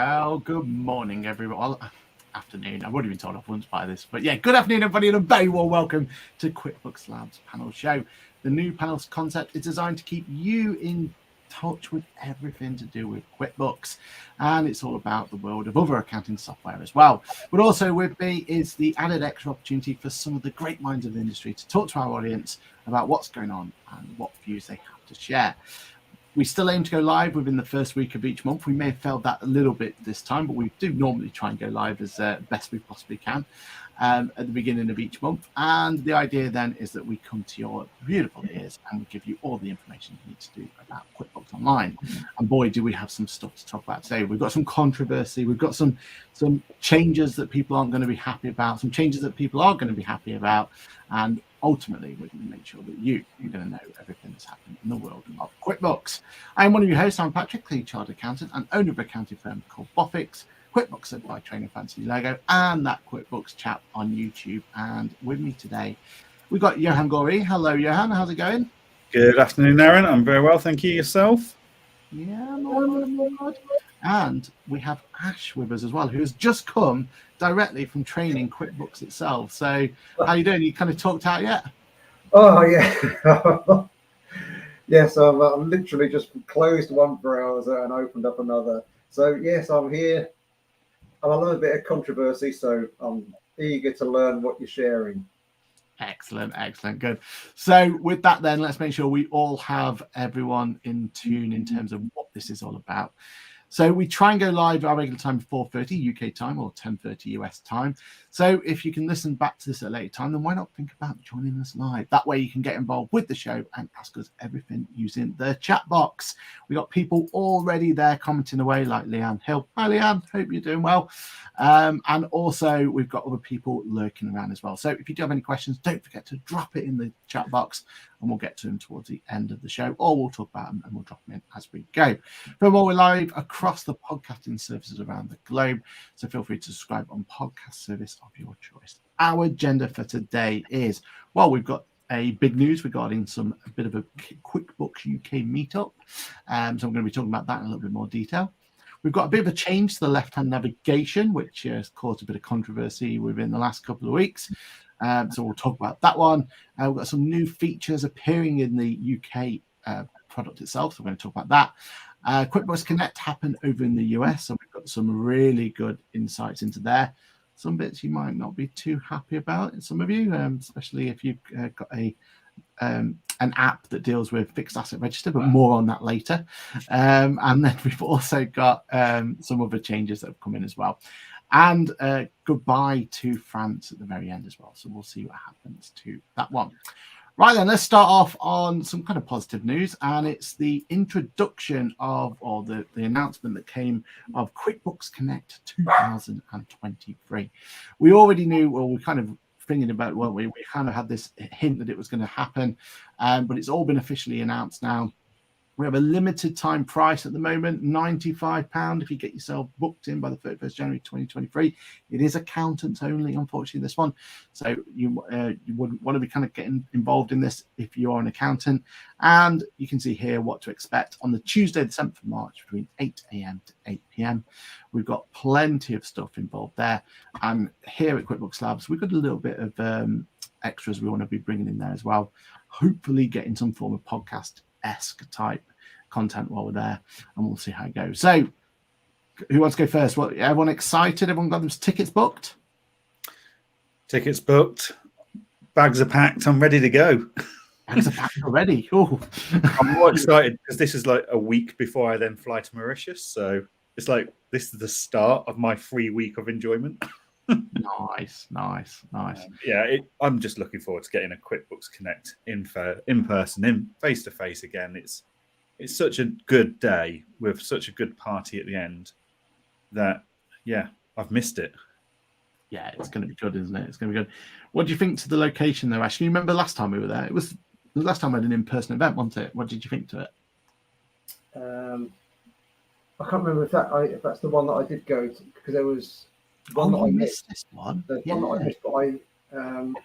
Well, good morning, everyone. Well, afternoon. I've already been told off once by this, but yeah, good afternoon, everybody, and a very warm welcome to QuickBooks Labs panel show. The new panel's concept is designed to keep you in touch with everything to do with QuickBooks, and it's all about the world of other accounting software as well. But also with me is the added extra opportunity for some of the great minds of the industry to talk to our audience about what's going on and what views they have to share. We still aim to go live within the first week of each month. We may have failed that a little bit this time, but we do normally try and go live as best we possibly can at the beginning of each month. And the idea then is that we come to your beautiful ears and we give you all the information you need to do about QuickBooks Online. And boy, do we have some stuff to talk about today. We've got some controversy. We've got some changes that people aren't going to be happy about, some changes that people are going to be happy about. And ultimately, we're going to make sure that you're going to know everything that's happening in the world of QuickBooks. I'm one of your hosts. I'm Patrick, the chartered accountant and owner of an accounting firm called Boffix, QuickBooks Certified Training Fancy Logo, and that QuickBooks chat on YouTube. And with me today, we've got Johann. Hello, Johann. How's it going? Good afternoon, Aaron. I'm very well, thank you. Yourself? Yeah, not. And we have Ash with us as well, who has just come directly from training QuickBooks itself. So how are you doing? You kind of talked out yet? Oh, yeah. Yes, I'm literally just closed one browser and opened up another. So, yes, I'm here. I love a bit of controversy, so I'm eager to learn what you're sharing. Excellent, good. So with that then, let's make sure we all have everyone in tune in terms of what this is all about. So we try and go live our regular time 4:30 UK time or 10:30 US time. So if you can listen back to this at a later time, then why not think about joining us live? That way you can get involved with the show and ask us everything using the chat box. We got people already there commenting away like Leanne Hill. Hi Leanne, hope you're doing well. And also we've got other people lurking around as well. So if you do have any questions, don't forget to drop it in the chat box and we'll get to them towards the end of the show, or we'll talk about them and we'll drop them in as we go. Furthermore, we're live across the podcasting services around the globe, so feel free to subscribe on podcast service of your choice. Our agenda for today is, well, we've got a big news regarding a bit of a QuickBooks UK meetup. So I'm going to be talking about that in a little bit more detail. We've got a bit of a change to the left-hand navigation, which has caused a bit of controversy within the last couple of weeks. So we'll talk about that one. We've got some new features appearing in the UK product itself, so we're going to talk about that. QuickBooks Connect happened over in the US, so we've got some really good insights into there. Some bits you might not be too happy about, some of you, especially if you've got an app that deals with fixed asset register, but more on that later. And then we've also got some other changes that have come in as well. And goodbye to France at the very end as well. So we'll see what happens to that one. Right then, let's start off on some kind of positive news, and it's the introduction of, or the announcement that came of QuickBooks Connect 2023. We already knew, well, we kind of thinking about, well, we kind of had this hint that it was going to happen, but it's all been officially announced now. We have a limited time price at the moment, £95 if you get yourself booked in by the 31st January 2023. It is accountants only, unfortunately, this one. So you would want to be kind of getting involved in this if you are an accountant. And you can see here what to expect on the Tuesday, the 7th of March, between 8 a.m. to 8 p.m. We've got plenty of stuff involved there. And here at QuickBooks Labs, we've got a little bit of extras we want to be bringing in there as well. Hopefully getting some form of podcast-esque type content while we're there, and we'll see how it goes. So who wants to go first? Well, everyone excited? Everyone got them tickets booked? Tickets booked. Bags are packed. I'm ready to go. Bags are packed already. Oh, I'm more excited because this is like a week before I then fly to Mauritius. So it's like this is the start of my free week of enjoyment. Nice. I'm just looking forward to getting a QuickBooks Connect in person, in face to face again. It's such a good day with such a good party at the end that, yeah, I've missed it. Yeah, it's going to be good, isn't it? It's going to be good. What do you think to the location, though, Ash? You remember last time we were there? It was the last time I had an in-person event, wasn't it? What did you think to it? I can't remember if that's the one that I did go to, because there was one that I missed. This one. There's one that I missed, but I can't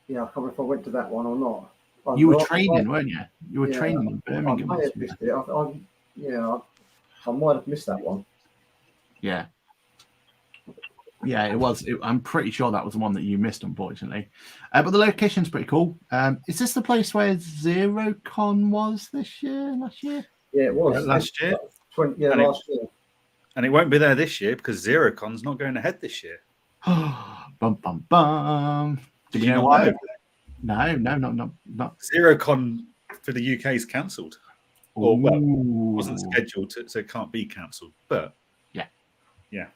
remember if I went to that one or not. You were training, weren't you? You were training in Birmingham. I may have missed it. I might have missed that one. Yeah. Yeah, it was. I'm pretty sure that was the one that you missed, unfortunately. But the location's pretty cool. Is this the place where ZeroCon was last year? Yeah, it was. Last year. Last year. And it won't be there this year because ZeroCon's not going ahead this year. Bum, bum, bum. Do Did you you know not why? know? No, not. ZeroCon for the UK is cancelled. Or, well, wasn't Ooh. scheduled, so it can't be cancelled. But, yeah.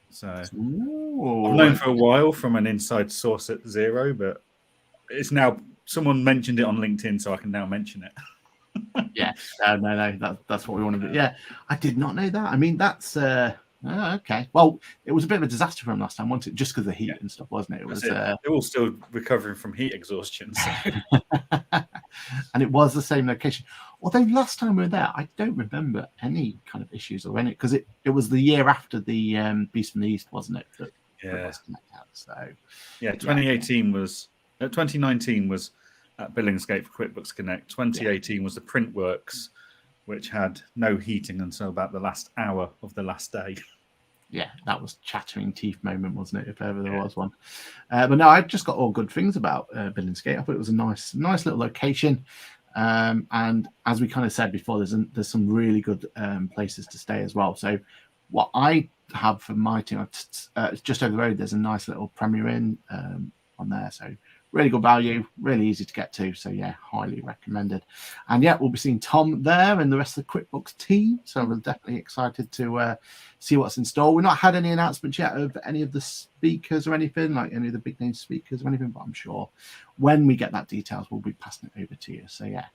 So, Ooh. I've known for a while from an inside source at Zero, but it's now, someone mentioned it on LinkedIn, so I can now mention it. Yeah, no, that's what we want to do. Yeah, I did not know that. I mean, that's okay. Well, it was a bit of a disaster for them last time, wasn't it? Just because of the heat and stuff, wasn't it? It was. They're all still recovering from heat exhaustion. So. And it was the same location. Although last time we were there, I don't remember any kind of issues or any, because it was the year after the Beast from the East, wasn't it? That yeah. So yeah, 2018 was 2019 was at Billingsgate for QuickBooks Connect. 2018 was the Printworks, which had no heating until about the last hour of the last day. Yeah, that was chattering teeth moment, wasn't it? If ever there was one. But no, I just got all good things about Billingsgate. I thought it was a nice little location. And as we kind of said before, there's some really good places to stay as well. So what I have for my team, it's just over the road. There's a nice little Premier Inn on there. So really good value, really easy to get to. So yeah, highly recommended. And yeah, we'll be seeing Tom there and the rest of the QuickBooks team. So we're definitely excited to see what's in store. We've not had any announcements yet of any of the speakers or anything, like any of the big name speakers or anything, but I'm sure when we get that details, we'll be passing it over to you. So yeah,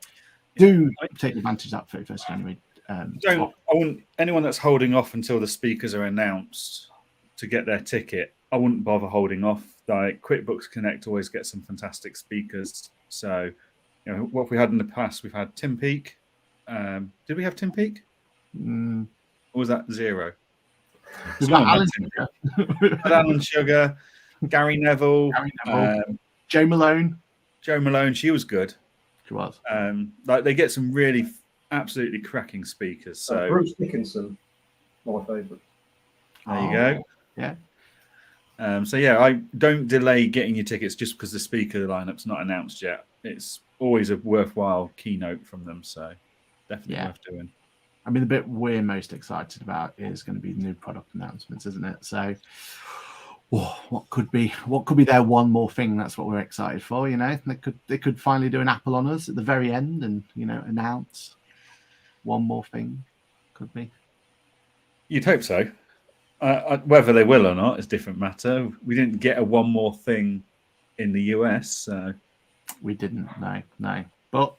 do take advantage of that 31st January. I wouldn't, anyone that's holding off until the speakers are announced to get their ticket, I wouldn't bother holding off. Like QuickBooks Connect always gets some fantastic speakers. So, you know, what we had in the past, we've had Tim Peake. Did we have Tim Peake? Or was that Zero? We've got Alan Sugar, Gary Neville, Joe Malone. Joe Malone, she was good. She was. Like they get some really absolutely cracking speakers. So Bruce Dickinson, my favourite. There you go. Yeah. So yeah, I don't delay getting your tickets just because the speaker lineup's not announced yet. It's always a worthwhile keynote from them, so definitely worth doing. I mean, the bit we're most excited about is going to be the new product announcements, isn't it? So, what could be their one more thing? That's what we're excited for. You know, they could finally do an Apple on us at the very end, and you know, announce one more thing. Could be. You'd hope so. Whether they will or not is a different matter. We didn't get a one more thing in the US. So. We didn't, no. But,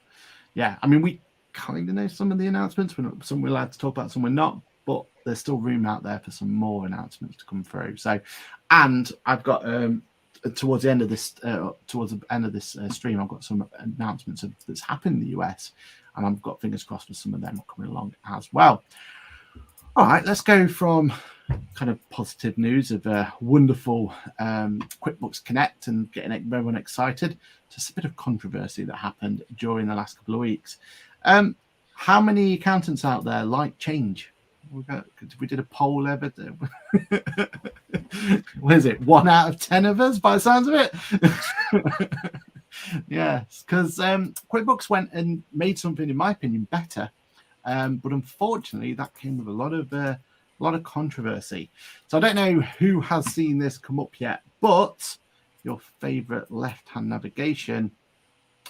yeah, I mean, we kind of know some of the announcements. Some we're allowed to talk about, some we're not. But there's still room out there for some more announcements to come through. So, and I've got, towards the end of this stream, I've got some announcements that's happened in the US. And I've got fingers crossed for some of them coming along as well. All right, let's go from kind of positive news of wonderful QuickBooks Connect and getting everyone excited to a bit of controversy that happened during the last couple of weeks. How many accountants out there like change? We did a poll ever. What is it? 1 out of 10 of us, by the sounds of it. Yes, because QuickBooks went and made something, in my opinion, better. But unfortunately, that came with a lot of controversy. So I don't know who has seen this come up yet, but your favorite left-hand navigation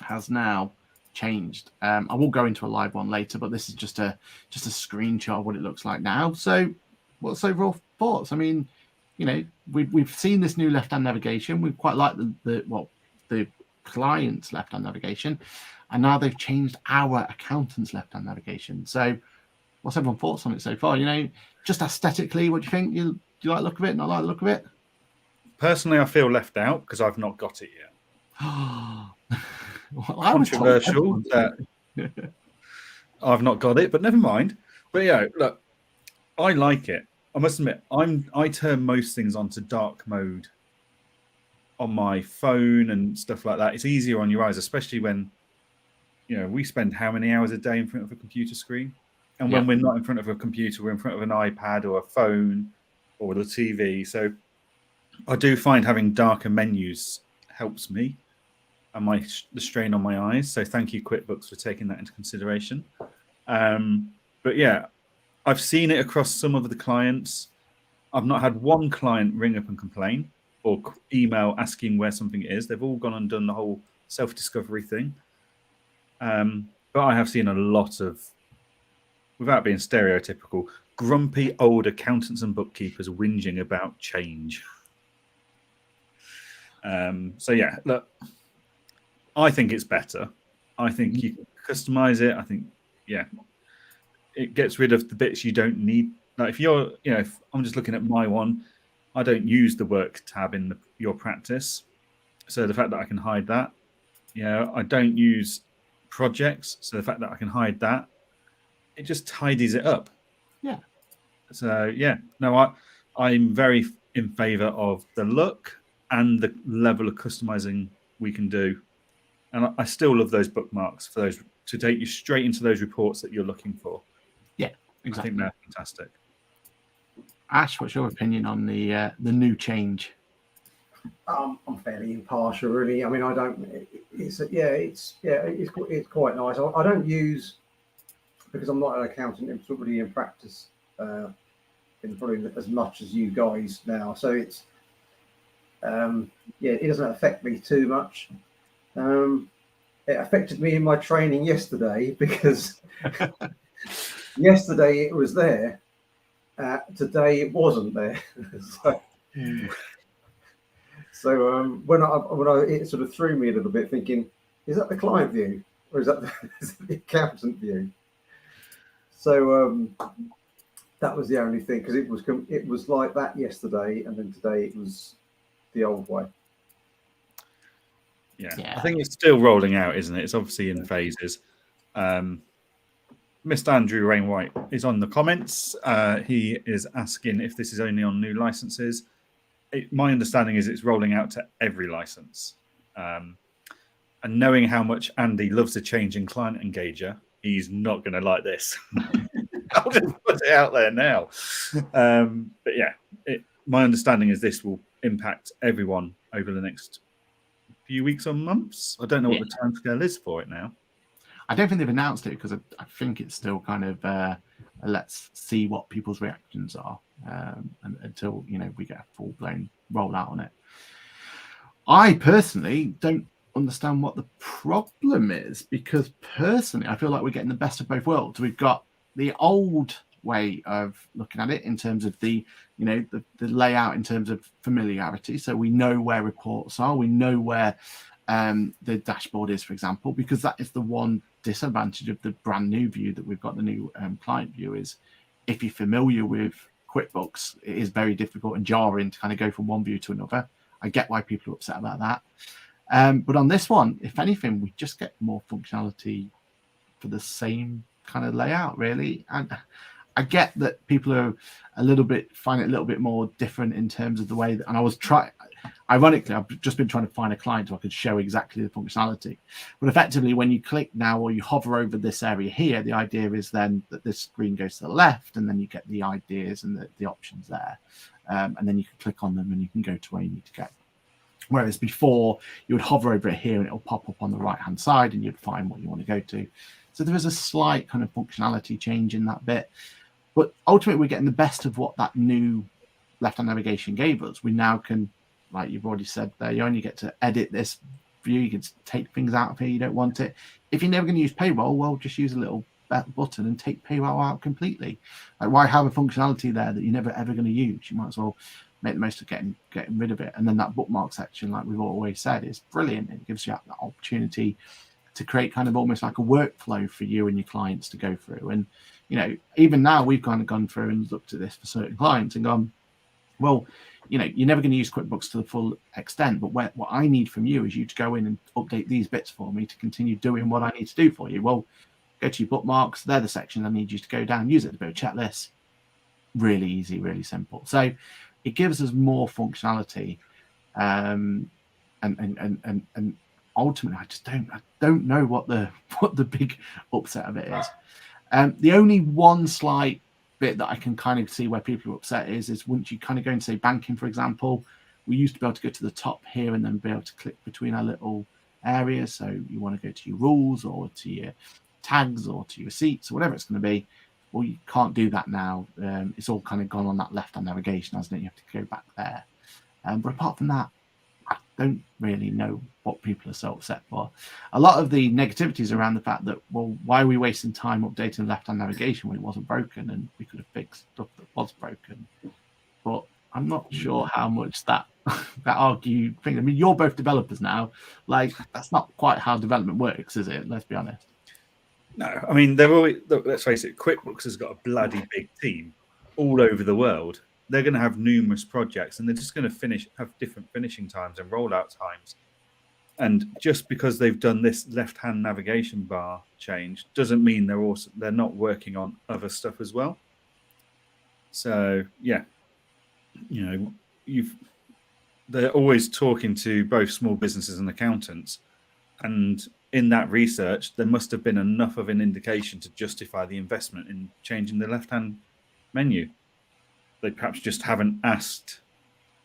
has now changed. I will go into a live one later, but this is just a screenshot of what it looks like now. So what's overall thoughts? I mean, you know, we've seen this new left-hand navigation. We quite like the client's left-hand navigation. And now they've changed our accountant's left-hand navigation. So what's everyone's thoughts on it so far? You know, just aesthetically, what do you think? Do you like the look of it? Not like the look of it? Personally, I feel left out because I've not got it yet. Well, controversial that I've not got it, but never mind. But yeah, look, I like it. I must admit, I turn most things onto dark mode on my phone and stuff like that. It's easier on your eyes, especially when, you know, we spend how many hours a day in front of a computer screen? And when we're not in front of a computer, we're in front of an iPad or a phone or the TV. So I do find having darker menus helps me and the strain on my eyes. So thank you, QuickBooks, for taking that into consideration. But yeah, I've seen it across some of the clients. I've not had one client ring up and complain or email asking where something is. They've all gone and done the whole self-discovery thing. But I have seen a lot of, without being stereotypical, grumpy old accountants and bookkeepers whinging about change. So yeah, look, I think it's better. I think you can customize it. I think, yeah, it gets rid of the bits you don't need. Like if you're, if I'm just looking at my one, I don't use the work tab in your practice. So the fact that I can hide that, I don't use projects. So the fact that I can hide that, it just tidies it up. Yeah. So yeah, no, I'm very in favor of the look and the level of customizing we can do. And I still love those bookmarks for those to take you straight into those reports that you're looking for. Yeah, exactly. I think they're fantastic. Ash, what's your opinion on the new change? I'm fairly impartial, really. I mean, I don't. It's quite nice. I don't use, because I'm not an accountant. I'm sort of really in practice, in probably as much as you guys now. So it's it doesn't affect me too much. It affected me in my training yesterday because yesterday it was there. Today it wasn't there. So when it sort of threw me a little bit, thinking, is that the client view or is that the accountant view? So that was the only thing, because it was like that yesterday, and then today it was the old way. Yeah. I think it's still rolling out, isn't it? It's obviously in phases. Mr. Andrew Rainwhite is on the comments. He is asking if this is only on new licenses. My understanding is it's rolling out to every license. And knowing how much Andy loves a change in client engager, he's not going to like this. I'll just put it out there now. But yeah, my understanding is this will impact everyone over the next few weeks or months. I don't know what the timescale is for it now. I don't think they've announced it because I think it's still kind of let's see what people's reactions are until we get a full-blown rollout on it. I personally don't understand what the problem is, because personally I feel like we're getting the best of both worlds. We've got the old way of looking at it in terms of the layout, in terms of familiarity, so we know where reports are, we know where the dashboard is, for example, because that is the one disadvantage of the brand new view that we've got. The new client view is, if you're familiar with QuickBooks, it is very difficult and jarring to kind of go from one view to another. I get why people are upset about that, but on this one, if anything, we just get more functionality for the same kind of layout, really. And I get that people are find it a little bit more different in terms of the way that, and I was ironically, I've just been trying to find a client who I could show exactly the functionality. But effectively, when you click now or you hover over this area here, the idea is then that this screen goes to the left, and then you get the ideas and the options there. And then you can click on them and you can go to where you need to go. Whereas before, you would hover over it here and it'll pop up on the right-hand side and you'd find what you want to go to. So there is a slight kind of functionality change in that bit. But ultimately, we're getting the best of what that new left-hand navigation gave us. We now can, like you've already said there, you only get to edit this view. You can take things out of here you don't want it. If you're never going to use payroll, well, just use a little button and take payroll out completely. Like, why have a functionality there that you're never ever going to use? You might as well make the most of getting rid of it. And then that bookmark section, like we've always said, is brilliant. It gives you that opportunity to create kind of almost like a workflow for you and your clients to go through. And even now we've kind of gone through and looked at this for certain clients and gone, well, you're never going to use QuickBooks to the full extent, but what I need from you is you to go in and update these bits for me to continue doing what I need to do for you. Well, go to your bookmarks. They're the section I need you to go down, use it as a bit of a checklist. Really easy, really simple. So it gives us more functionality. And ultimately, I don't know what the big upset of it is. The only one slight bit that I can kind of see where people are upset is once you kind of go into, say, banking, for example, we used to be able to go to the top here and then be able to click between our little areas. So you want to go to your rules or to your tags or to your receipts or whatever it's going to be. Well, you can't do that now. It's all kind of gone on that left-hand navigation, hasn't it? You have to go back there. But apart from that, I don't really know what people are so upset for. A lot of the negativities around the fact that, well, why are we wasting time updating the left-hand navigation when it wasn't broken and we could have fixed stuff that was broken? But I'm not sure how much that argue thing. I mean, you're both developers now. Like, that's not quite how development works, is it? Let's be honest. No, I mean, they're always, look, let's face it, QuickBooks has got a bloody big team all over the world. They're going to have numerous projects and they're just going to have different finishing times and rollout times. And just because they've done this left-hand navigation bar change doesn't mean they're not working on other stuff as well. So, yeah, you know, they're always talking to both small businesses and accountants. And in that research, there must have been enough of an indication to justify the investment in changing the left-hand menu. They perhaps just haven't asked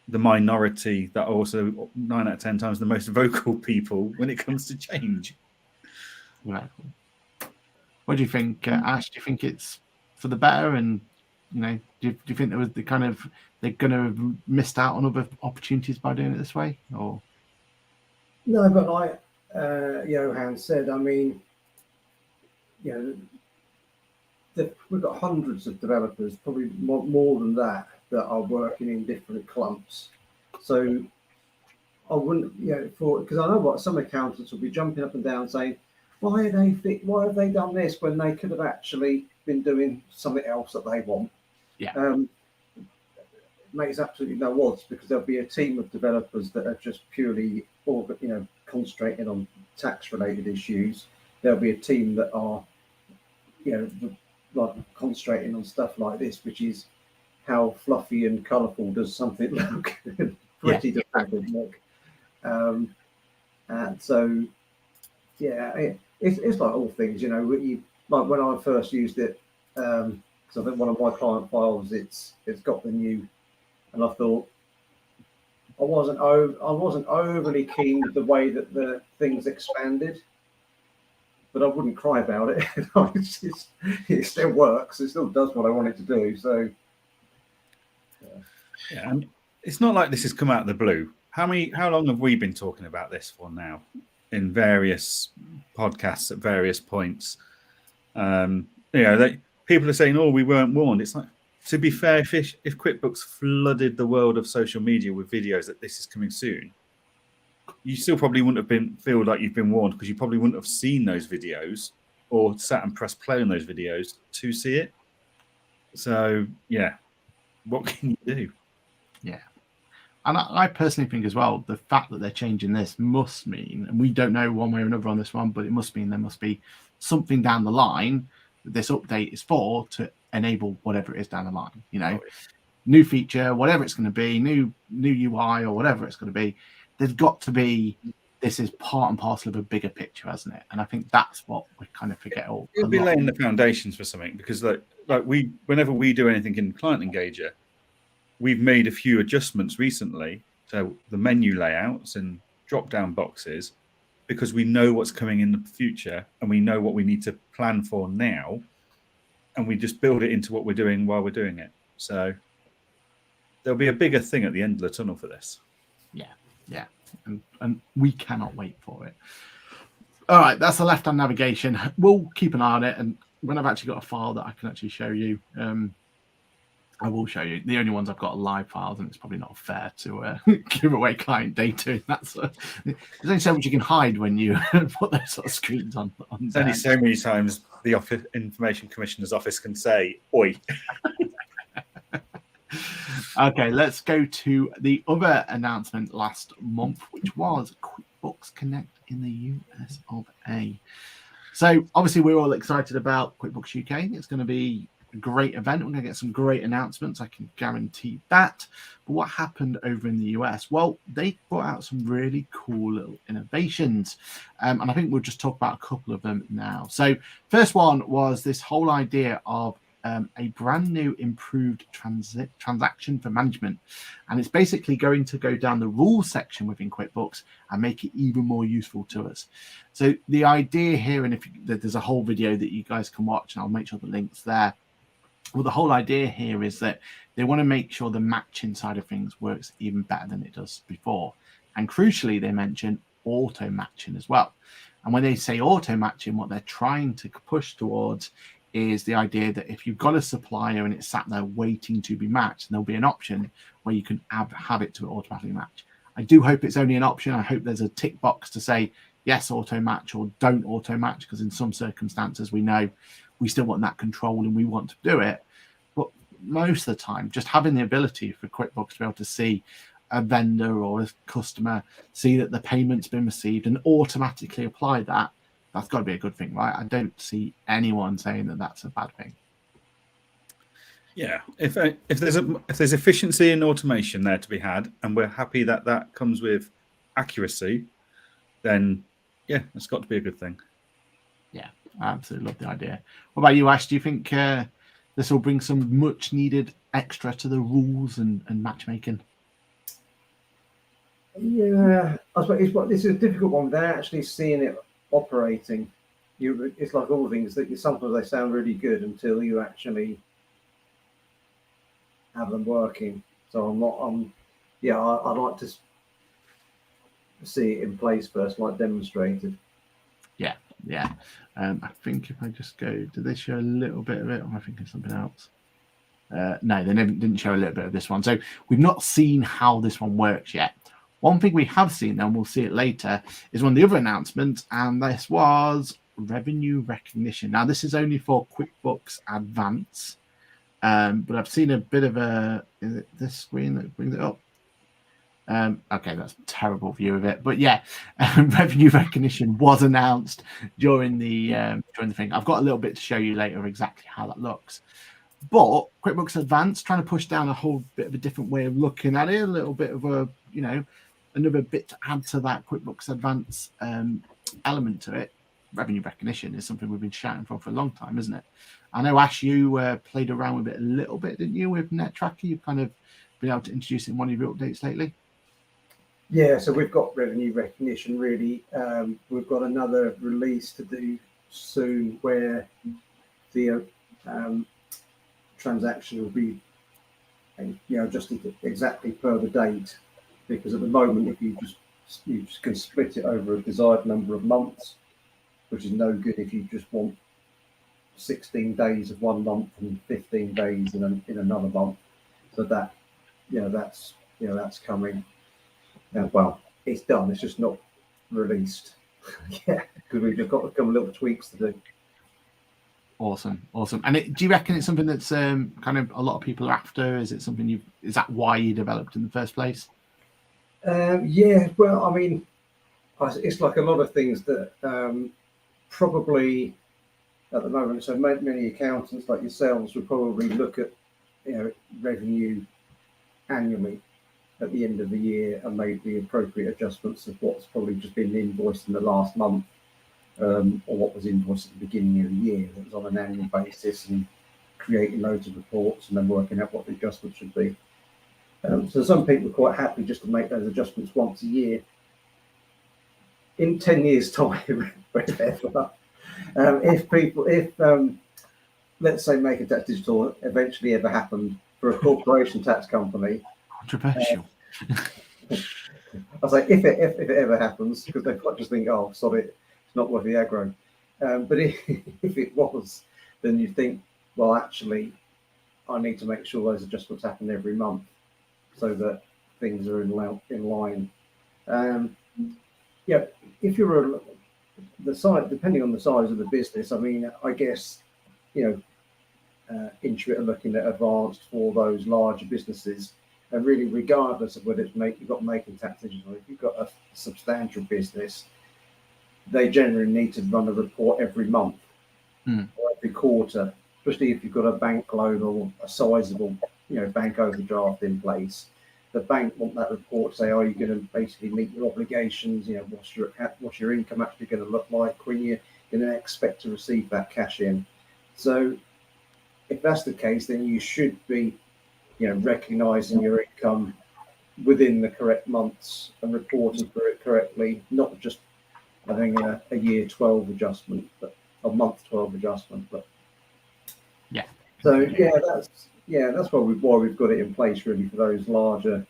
the minority that are also 9 out of 10 times the most vocal people when it comes to change. Right. What do you think, Ash? Do you think it's for the better? And, you know, do you think there was they're going to have missed out on other opportunities by doing it this way? Or No, but like Johann said, I mean, you know, we've got hundreds of developers, probably more than that are working in different clumps. So I wouldn't, you know, because I know what some accountants will be jumping up and down saying, why have they done this when they could have actually been doing something else that they want? Yeah. Makes absolutely no odds, because there'll be a team of developers that are just purely, you know, concentrating on tax-related issues. There'll be a team that are, you know, like concentrating on stuff like this, which is how fluffy and colourful does something look. Pretty different look. And so, yeah, it's like all things, you know. Like when I first used it, because I think one of my client files, it's got the new, and I thought I wasn't overly keen with the way that the things expanded. But I wouldn't cry about it. It still works. It still does what I want it to do. So, yeah, and it's not like this has come out of the blue. How long have we been talking about this for now, in various podcasts at various points? You know, people are saying, "Oh, we weren't warned." It's like, to be fair, if QuickBooks flooded the world of social media with videos that this is coming soon, you still probably wouldn't have feel like you've been warned, because you probably wouldn't have seen those videos or sat and pressed play on those videos to see it. So, yeah, what can you do? Yeah. And I personally think as well, the fact that they're changing this must mean, and we don't know one way or another on this one, but it must mean there must be something down the line that this update is for to enable whatever it is down the line. You know, new feature, whatever it's going to be, new UI or whatever it's going to be. There's got to be, this is part and parcel of a bigger picture, hasn't it? And I think that's what we kind of forget all. It'll be laying the foundations for something, because whenever we do anything in Client Engager, we've made a few adjustments recently to the menu layouts and drop-down boxes, because we know what's coming in the future and we know what we need to plan for now, and we just build it into what we're doing while we're doing it. So there'll be a bigger thing at the end of the tunnel for this. Yeah, and we cannot wait for it. All right, that's the left-hand navigation. We'll keep an eye on it, and when I've actually got a file that I can actually show you, I will show you. The only ones I've got are live files, and it's probably not fair to give away client data. There's only so much you can hide when you put those sort of screens on. There's only so many times the Information Commissioner's Office can say, "Oi." Okay, let's go to the other announcement last month, which was QuickBooks Connect in the US of A. So obviously we're all excited about QuickBooks UK. It's going to be a great event. We're going to get some great announcements. I can guarantee that. But what happened over in the US? Well, they brought out some really cool little innovations. And I think we'll just talk about a couple of them now. So first one was this whole idea of a brand new improved transaction for management. And it's basically going to go down the rules section within QuickBooks and make it even more useful to us. So the idea here, and there's a whole video that you guys can watch, and I'll make sure the link's there. Well, the whole idea here is that they want to make sure the matching side of things works even better than it does before. And crucially, they mention auto matching as well. And when they say auto matching, what they're trying to push towards is the idea that if you've got a supplier and it's sat there waiting to be matched, there'll be an option where you can have it to automatically match. I do hope it's only an option. I hope there's a tick box to say yes, auto match, or don't auto match, because in some circumstances we know we still want that control and we want to do it. But most of the time, just having the ability for QuickBooks to be able to see a vendor or a customer, see that the payment's been received and automatically apply that, that's got to be a good thing, right? I don't see anyone saying that that's a bad thing. Yeah, if there's efficiency and automation there to be had, and we're happy that that comes with accuracy, then yeah, it's got to be a good thing. Yeah, I absolutely love the idea. What about you, Ash? Do you think this will bring some much needed extra to the rules and matchmaking? Yeah, I suppose this is a difficult one without actually seeing it operating. It's like all things that sometimes they sound really good until you actually have them working. So I'd like to see it in place first, like demonstrated. Yeah. I think if I just go, did they show a little bit of it, or am I thinking something else? No, they didn't show a little bit of this one. So we've not seen how this one works yet. One thing we have seen, and we'll see it later, is one of the other announcements, and this was revenue recognition. Now, this is only for QuickBooks Advance, but I've seen a bit of is it this screen that brings it up? Okay, that's a terrible view of it, but yeah, revenue recognition was announced during the thing. I've got a little bit to show you later exactly how that looks. But QuickBooks Advanced trying to push down a whole bit of a different way of looking at it, a little bit of a, another bit to add to that QuickBooks Advanced element to it. Revenue recognition is something we've been shouting for a long time, isn't it? I know, Ash, you played around with it a little bit, didn't you, with NetTracker? You've kind of been able to introduce it in one of your updates lately. Yeah, so we've got revenue recognition really. We've got another release to do soon where the transaction will be just exactly per the date, because at the moment if you just can split it over a desired number of months, which is no good if you just want 16 days of one month and 15 days in another month. So that that's coming. Well, it's done, it's just not released. Yeah, because we've just got a couple of little tweaks to do. Awesome. And do you reckon it's something that's kind of a lot of people are after? Is it something is that why you developed in the first place? Yeah, well, I mean, it's like a lot of things that probably at the moment, so many accountants like yourselves would probably look at revenue annually at the end of the year and make the appropriate adjustments of what's probably just been invoiced in the last month, or what was invoiced at the beginning of the year that was on an annual basis, and creating loads of reports and then working out what the adjustments should be. So some people are quite happy just to make those adjustments once a year. In 10 years' time, if let's say Making Tax Digital eventually ever happened for a corporation tax company, controversial. I say if it ever happens, because they might just think, oh, sorry, it's not worth the aggro. But if it was, then you think, well, actually, I need to make sure those adjustments happen every month, so that things are in line. If you're the size, depending on the size of the business, I mean, I guess, Intuit are looking at advanced for those larger businesses, and really, regardless of whether you've got Making Tax Digital, if you've got a substantial business, they generally need to run a report every month or every quarter especially if you've got a bank loan or a sizable, bank overdraft in place. The bank want that report to say, are you going to basically meet your obligations? What's your income actually going to look like when you're going to expect to receive that cash in? So if that's the case, then you should be, recognizing your income within the correct months and reporting for it correctly, not just having a year 12 adjustment, but a month 12 adjustment. But yeah. So that's why we've got it in place really for those larger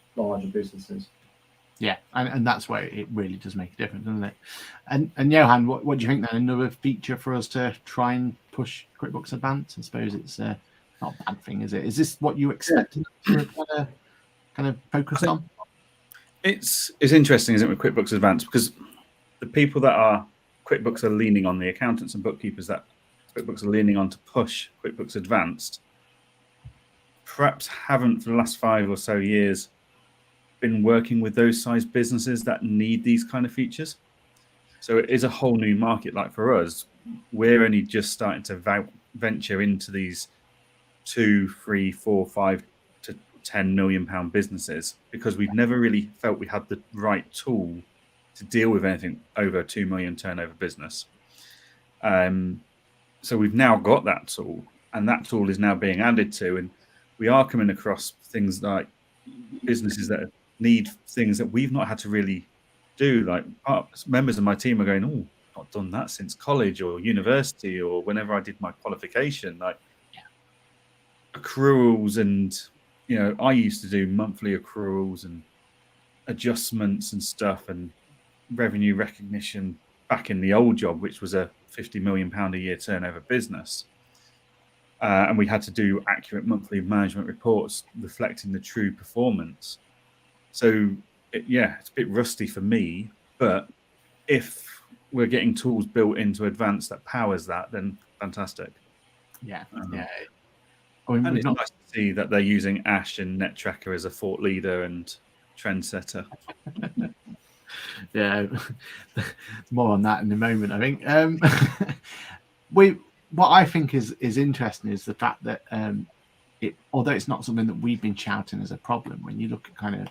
businesses. Yeah, and that's where it really does make a difference, doesn't it? And Johann, what do you think then? Another feature for us to try and push QuickBooks Advanced? I suppose it's not a bad thing, is it? Is this what you expected to kind of focus on? It's interesting, isn't it, with QuickBooks Advanced, because the people that are QuickBooks are leaning on, the accountants and bookkeepers that QuickBooks are leaning on to push QuickBooks Advanced, perhaps haven't for the last 5 or so years been working with those size businesses that need these kind of features. So it is a whole new market. Like for us, we're only just starting to venture into these 2, 3, 4, 5 to 10 million pound businesses, because we've never really felt we had the right tool to deal with anything over a 2 million turnover business. So we've now got that tool, and that tool is now being added to, and we are coming across things like businesses that need things that we've not had to really do. Like members of my team are going, oh, not done that since college or university or whenever I did my qualification, like accruals. And, I used to do monthly accruals and adjustments and stuff and revenue recognition back in the old job, which was a 50 million pound a year turnover business. And we had to do accurate monthly management reports reflecting the true performance. So, it's a bit rusty for me, but if we're getting tools built into Advanced that powers that, then fantastic. Yeah. And it's nice to see that they're using Ash and NetTracker as a thought leader and trendsetter. Yeah, more on that in a moment, I think. What I think is interesting is the fact that although it's not something that we've been shouting as a problem, when you look at kind of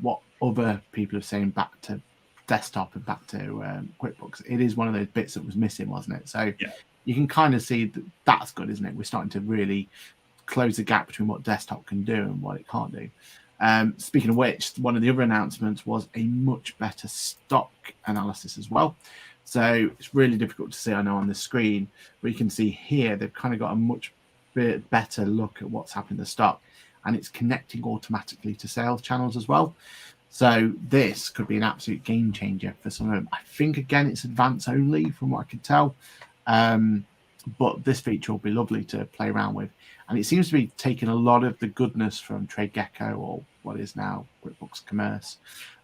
what other people are saying back to desktop and back to QuickBooks, it is one of those bits that was missing, wasn't it? So you can kind of see that's good, isn't it? We're starting to really close the gap between what desktop can do and what it can't do. Speaking of which, one of the other announcements was a much better stock analysis as well. So it's really difficult to see, I know, on the screen, but you can see here they've kind of got a much bit better look at what's happening in the stock, and it's connecting automatically to sales channels as well. So this could be an absolute game changer for some of them. I think, again, it's advanced only from what I can tell, but this feature will be lovely to play around with. And it seems to be taking a lot of the goodness from TradeGecko, or what is now QuickBooks Commerce,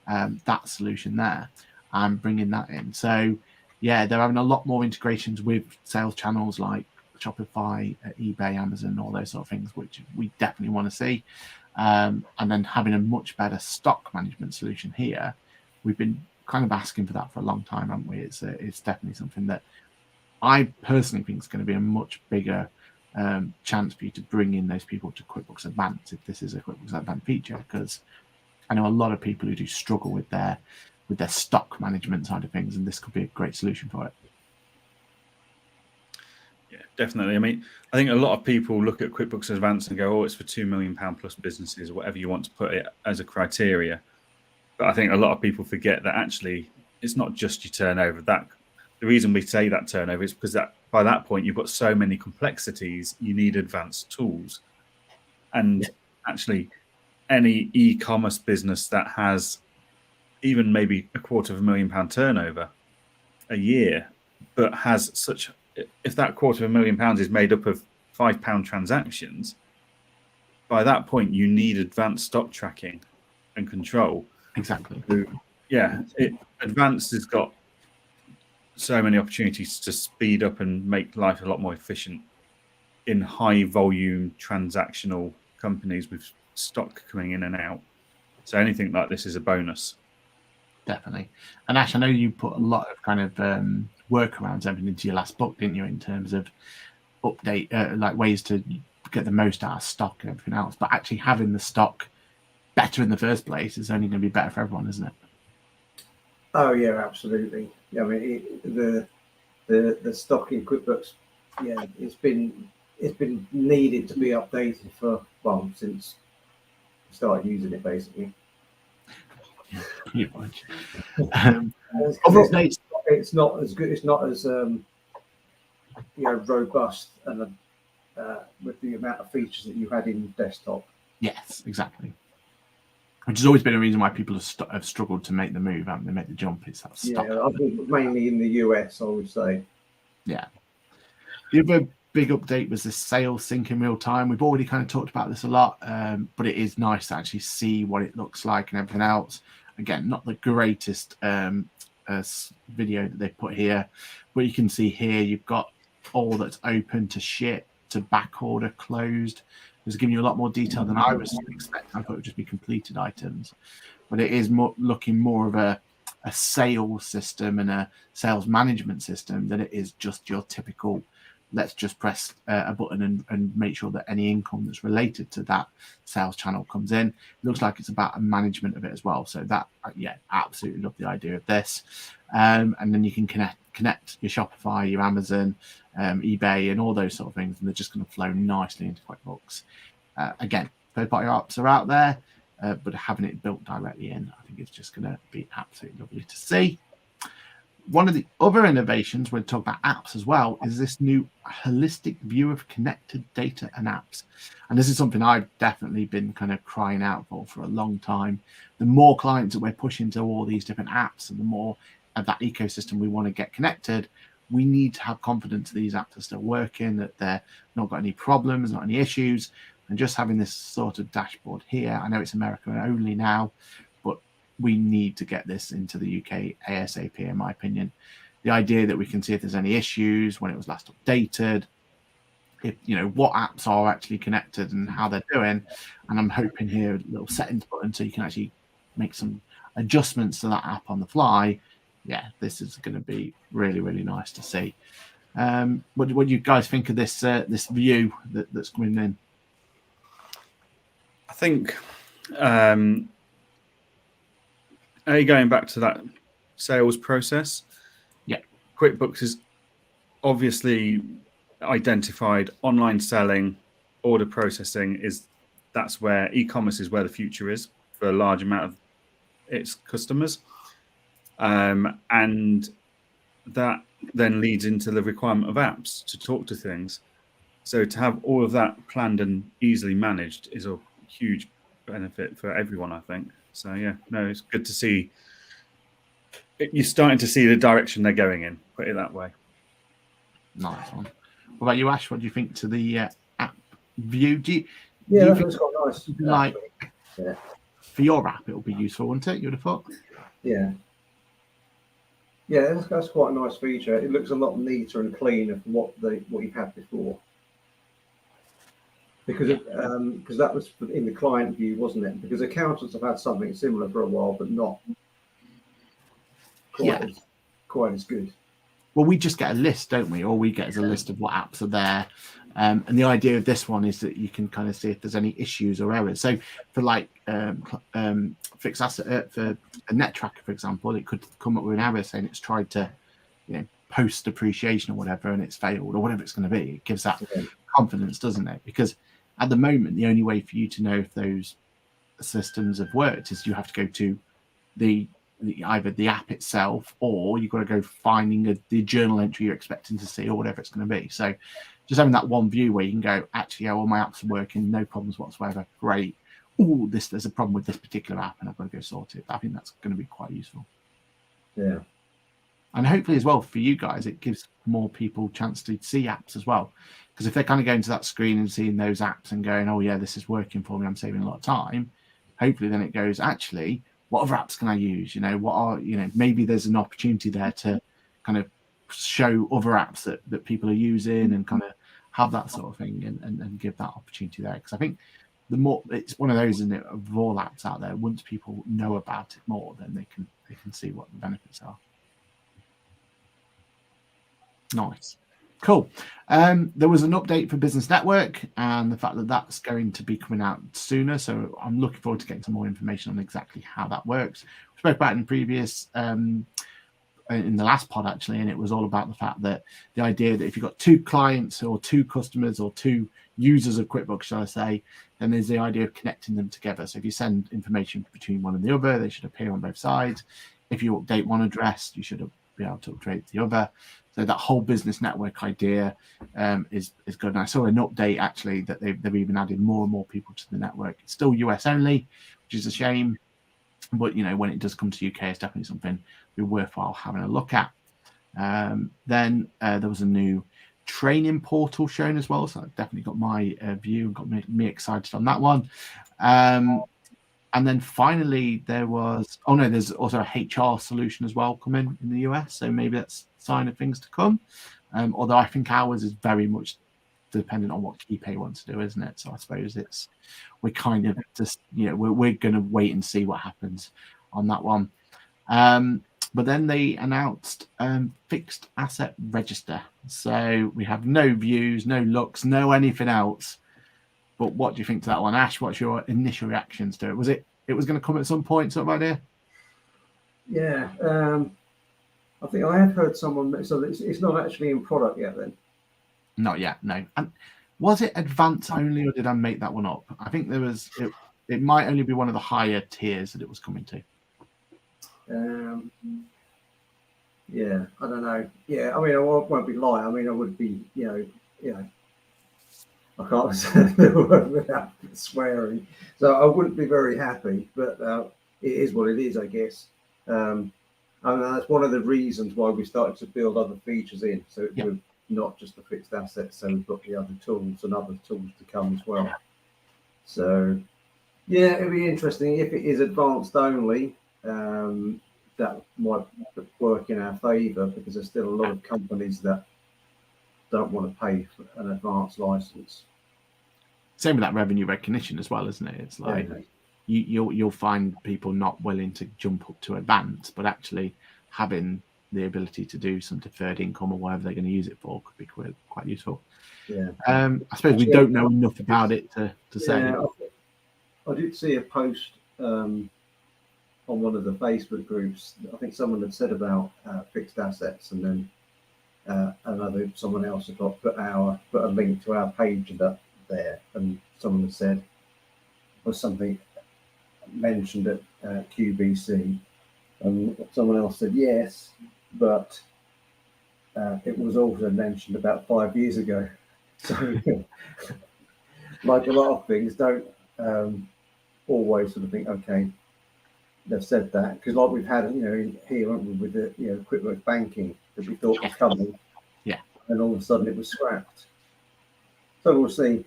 that solution there, and bringing that in. So, yeah, they're having a lot more integrations with sales channels like Shopify, eBay, Amazon, all those sort of things, which we definitely want to see. And then having a much better stock management solution here. We've been kind of asking for that for a long time, haven't we? It's definitely something that I personally think is going to be a much bigger chance for you to bring in those people to QuickBooks Advanced if this is a QuickBooks Advanced feature, because I know a lot of people who do struggle with their stock management side of things, and this could be a great solution for it. Yeah, definitely. I mean, I think a lot of people look at QuickBooks Advanced and go, oh, it's for £2 million plus businesses, or whatever you want to put it as a criteria. But I think a lot of people forget that actually it's not just your turnover. The reason we say that turnover is because that by that point you've got so many complexities, you need advanced tools. And actually, any e-commerce business that has even maybe £250,000 turnover a year, but has such, if that £250,000 is made up of £5 transactions, by that point you need advanced stock tracking and control. Exactly. So, Advanced has got so many opportunities to speed up and make life a lot more efficient in high volume transactional companies with stock coming in and out. So anything like this is a bonus. Definitely. And Ash, I know you put a lot of kind of workarounds everything into your last book, didn't you, in terms of update, like ways to get the most out of stock and everything else. But actually having the stock better in the first place is only going to be better for everyone, isn't it? Oh yeah, absolutely. Yeah, I mean the stock in QuickBooks, yeah, it's been needed to be updated for since I started using it basically. Pretty much. It's Other updates. it's not as good. It's not as robust and with the amount of features that you had in desktop. Yes, exactly. Which has always been a reason why people have struggled to make the move, haven't they? Make the jump. It's that stock. Yeah, I think mainly in the US, I would say. Yeah. The other big update was the sales sync in real time. We've already kind of talked about this a lot, but it is nice to actually see what it looks like and everything else. Again, not the greatest video that they put here, but you can see here you've got all that's open to ship, to back order, closed. It's giving you a lot more detail than I was expecting. I thought it would just be completed items, but it is looking more of a sales system and a sales management system than it is just your typical let's just press a button and make sure that any income that's related to that sales channel comes in. It looks like it's about a management of it as well. So that, yeah, absolutely love the idea of this. And then you can connect your Shopify, your Amazon, eBay, and all those sort of things, and they're just going to flow nicely into QuickBooks. Again, third-party apps are out there, but having it built directly in, I think it's just going to be absolutely lovely to see. One of the other innovations when we talk about apps as well is this new holistic view of connected data and apps. And this is something I've definitely been kind of crying out for a long time. The more clients that we're pushing to all these different apps and the more of that ecosystem we want to get connected, we need to have confidence that these apps are still working, that they're not got any problems, not any issues. And just having this sort of dashboard here, I know it's America only now, but we need to get this into the UK ASAP, in my opinion. The idea that we can see if there's any issues, when it was last updated, if what apps are actually connected and how they're doing. And I'm hoping here a little settings button so you can actually make some adjustments to that app on the fly. Yeah, this is going to be really, really nice to see. What do you guys think of this this view that's coming in? I think going back to that sales process, yeah, QuickBooks is obviously identified online selling, order processing that's where e-commerce is where the future is for a large amount of its customers, and that then leads into the requirement of apps to talk to things. So to have all of that planned and easily managed is a huge benefit for everyone, I think. So yeah, no, it's good to see. You're starting to see the direction they're going in, put it that way. Nice one. What about you, Ash? What do you think to the app view? Yeah, that's quite nice. Like, yeah, for your app, it'll be useful, wouldn't it? You would have thought. Yeah. Yeah, that's quite a nice feature. It looks a lot neater and cleaner from what you had before. Because that was in the client view, wasn't it? Because accountants have had something similar for a while, but not quite as good. Well, we just get a list, don't we? All we get is a list of what apps are there. And the idea of this one is that you can kind of see if there's any issues or errors. So for like fixed asset, for a net tracker, for example, it could come up with an error saying it's tried to, post depreciation or whatever, and it's failed or whatever it's going to be. It gives that confidence, doesn't it? Because at the moment, the only way for you to know if those systems have worked is you have to go to either the app itself, or you've got to go finding the journal entry you're expecting to see or whatever it's going to be. So just having that one view where you can go, actually, all my apps are working, no problems whatsoever. Great. Oh, there's a problem with this particular app and I've got to go sort it. I think that's going to be quite useful. Yeah. And hopefully as well for you guys, it gives more people a chance to see apps as well. Because if they're kind of going to that screen and seeing those apps and going, oh yeah, this is working for me, I'm saving a lot of time. Hopefully then it goes, actually, what other apps can I use? Maybe there's an opportunity there to kind of show other apps that people are using and kind of have that sort of thing and give that opportunity there. Because I think the more it's one of those, isn't it, of all apps out there, once people know about it more, then they can see what the benefits are. Nice. Cool. There was an update for Business Network and the fact that that's going to be coming out sooner. So I'm looking forward to getting some more information on exactly how that works. We spoke about it in previous, in the last pod actually, and it was all about the fact that the idea that if you've got 2 clients or 2 customers or 2 users of QuickBooks, shall I say, then there's the idea of connecting them together. So if you send information between one and the other, they should appear on both sides. If you update one address, you should be able to update the other. So that whole business network idea is good. And I saw an update actually that they've even added more and more people to the network. It's still US only, which is a shame. But, when it does come to UK, it's definitely something be worthwhile having a look at. Then there was a new training portal shown as well. So that definitely got my view and got me excited on that one. And then finally, there's also a HR solution as well coming in the US. So maybe that's a sign of things to come. Although I think ours is very much dependent on what KeyPay wants to do, isn't it? So I suppose we're kind of just, we're going to wait and see what happens on that one. But then they announced fixed asset register. So we have no views, no looks, no anything else. But what do you think to that one, Ash? What's your initial reactions to it? Was it was going to come at some point, sort of idea? Yeah, I think I have heard someone. So it's not actually in product yet, then. Not yet, no. And was it advanced only, or did I make that one up? I think there was. It might only be one of the higher tiers that it was coming to. Yeah, I don't know. Yeah, I mean, I won't be lying. I mean, I would be, I can't say the word without swearing. So I wouldn't be very happy, but it is what it is, I guess. And that's one of the reasons why we started to build other features in. So we're not just the fixed assets, so we've got the other tools and other tools to come as well. So, yeah, it'd be interesting. If it is advanced only, that might work in our favour because there's still a lot of companies that don't want to pay for an advanced license. Same with that revenue recognition as well, isn't it? It's like you'll find people not willing to jump up to advanced, but actually having the ability to do some deferred income or whatever they're going to use it for could be quite useful. Yeah. I suppose we don't know enough about it to say. I did see a post on one of the Facebook groups. I think someone had said about fixed assets, and then someone else had put a link to our page there, and someone had said was something mentioned at QBC, and someone else said yes, but it was also mentioned about 5 years ago. So, like a lot of things, don't always sort of think, okay, they've said that, because like we've had, here, haven't we, with the QuickBooks banking that we thought was coming, and all of a sudden it was scrapped. So we'll see.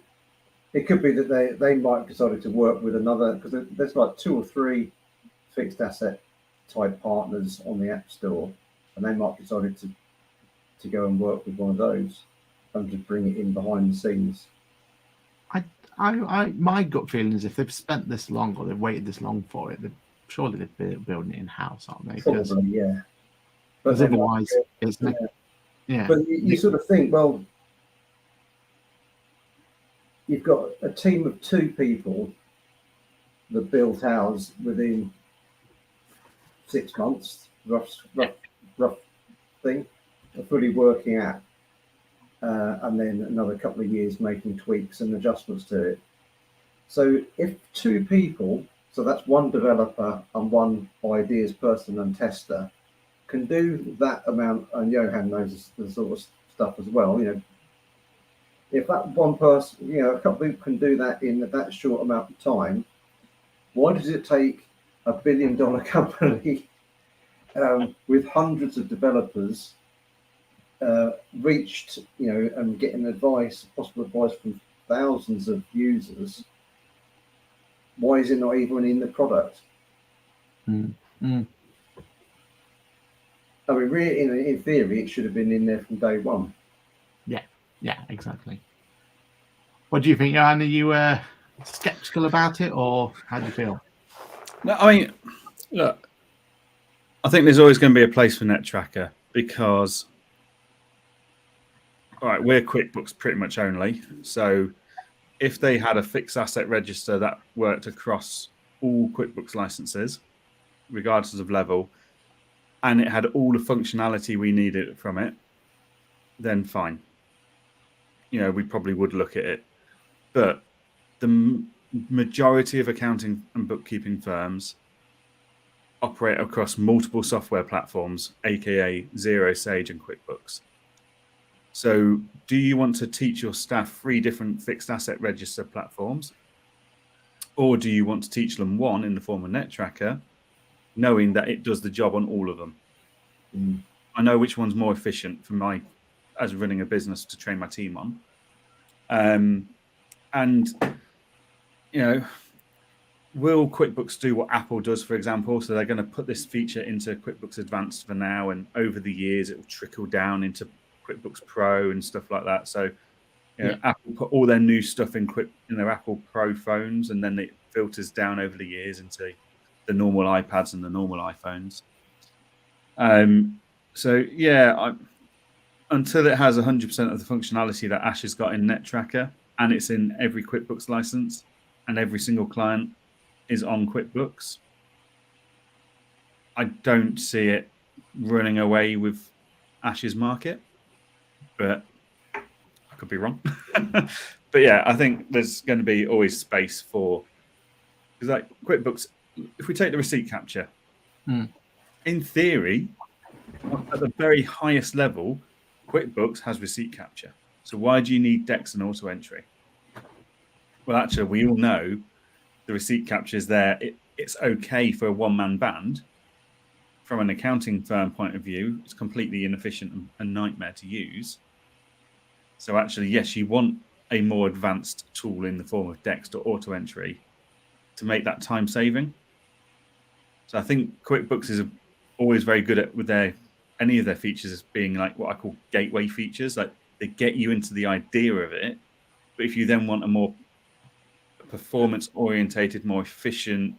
It could be that they might have decided to work with another, because there's like 2 or 3 fixed asset type partners on the App Store, and they might have decided to go and work with one of those and to bring it in behind the scenes. My gut feeling is if they've spent this long or they've waited this long for it, surely they're building it in house, aren't they? Probably, yeah. But otherwise, it's But you sort of think, well, you've got a team of 2 people that built ours within 6 months, rough thing, a fully working app, and then another couple of years making tweaks and adjustments to it. So if 2 people, so that's 1 developer and 1 ideas person and tester, can do that amount, and Johann knows the sort of stuff as well, if that 1 person, a couple of people can do that in that short amount of time, why does it take $1 billion company with hundreds of developers reached, and getting possible advice from thousands of users? Why is it not even in the product? I mean, really, in theory, it should have been in there from day one. Yeah, exactly. What do you think, Johann? Are you skeptical about it, or how do you feel? No, I mean, look, I think there's always going to be a place for NetTracker because All right, we're QuickBooks pretty much only. So if they had a fixed asset register that worked across all QuickBooks licenses, regardless of level, and it had all the functionality we needed from it, then fine. We probably would look at it. But the majority of accounting and bookkeeping firms operate across multiple software platforms, aka Xero, Sage, and QuickBooks. So do you want to teach your staff 3 different fixed asset register platforms? Or do you want to teach them one in the form of NetTracker, knowing that it does the job on all of them? I know which one's more efficient for as running a business to train my team on. And, will QuickBooks do what Apple does, for example? So they're going to put this feature into QuickBooks Advanced for now, and over the years it will trickle down into QuickBooks Pro and stuff like that. So Apple put all their new stuff in their Apple Pro phones, and then it filters down over the years into the normal iPads and the normal iPhones. Until it has 100% of the functionality that Ash has got in NetTracker, and it's in every QuickBooks license, and every single client is on QuickBooks, I don't see it running away with Ash's market, but I could be wrong. But yeah, I think there's going to be always space for, because like QuickBooks, if we take the receipt capture, in theory, at the very highest level, QuickBooks has receipt capture. So why do you need DEX and auto entry? Well, actually, we all know the receipt capture is there. It's okay for a one-man band. From an accounting firm point of view, it's completely inefficient and a nightmare to use. So actually, yes, you want a more advanced tool in the form of DEX or auto entry to make that time saving. So I think QuickBooks is always very good at with any of their features as being like what I call gateway features. Like they get you into the idea of it, but if you then want a more performance orientated, more efficient,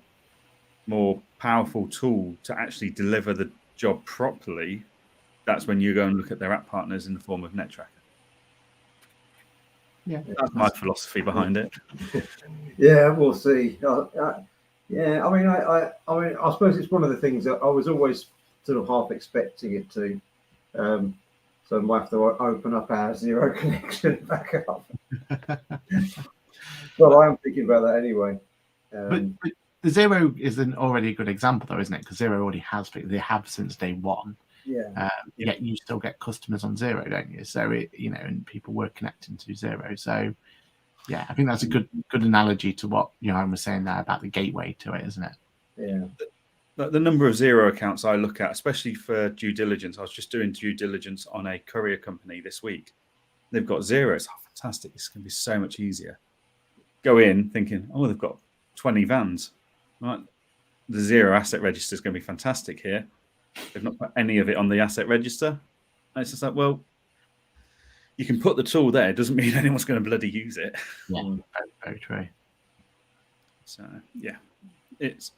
more powerful tool to actually deliver the job properly, that's when you go and look at their app partners in the form of NetTracker. Yeah, that's my philosophy behind it. Yeah, we'll see. Yeah, I mean, I suppose it's one of the things that I was always sort of half expecting it to. So I might have to open up our Xero connection back up. Well, I am thinking about that anyway. But the Xero is already a good example, though, isn't it? Because Xero already has, they have since day one. Yeah. Yet you still get customers on Xero, don't you? So and people were connecting to Xero. So yeah, I think that's a good analogy to what Johann was saying there about the gateway to it, isn't it? Yeah. The number of Xero accounts I look at, especially for due diligence, I was just doing due diligence on a courier company this week. They've got Xero. It's fantastic. It's going to be so much easier. Go in thinking, oh, they've got 20 vans. Right. The Xero asset register is going to be fantastic here. They've not put any of it on the asset register. And it's just like, well, you can put the tool there. It doesn't mean anyone's going to bloody use it. Yeah, very true. So, yeah, it's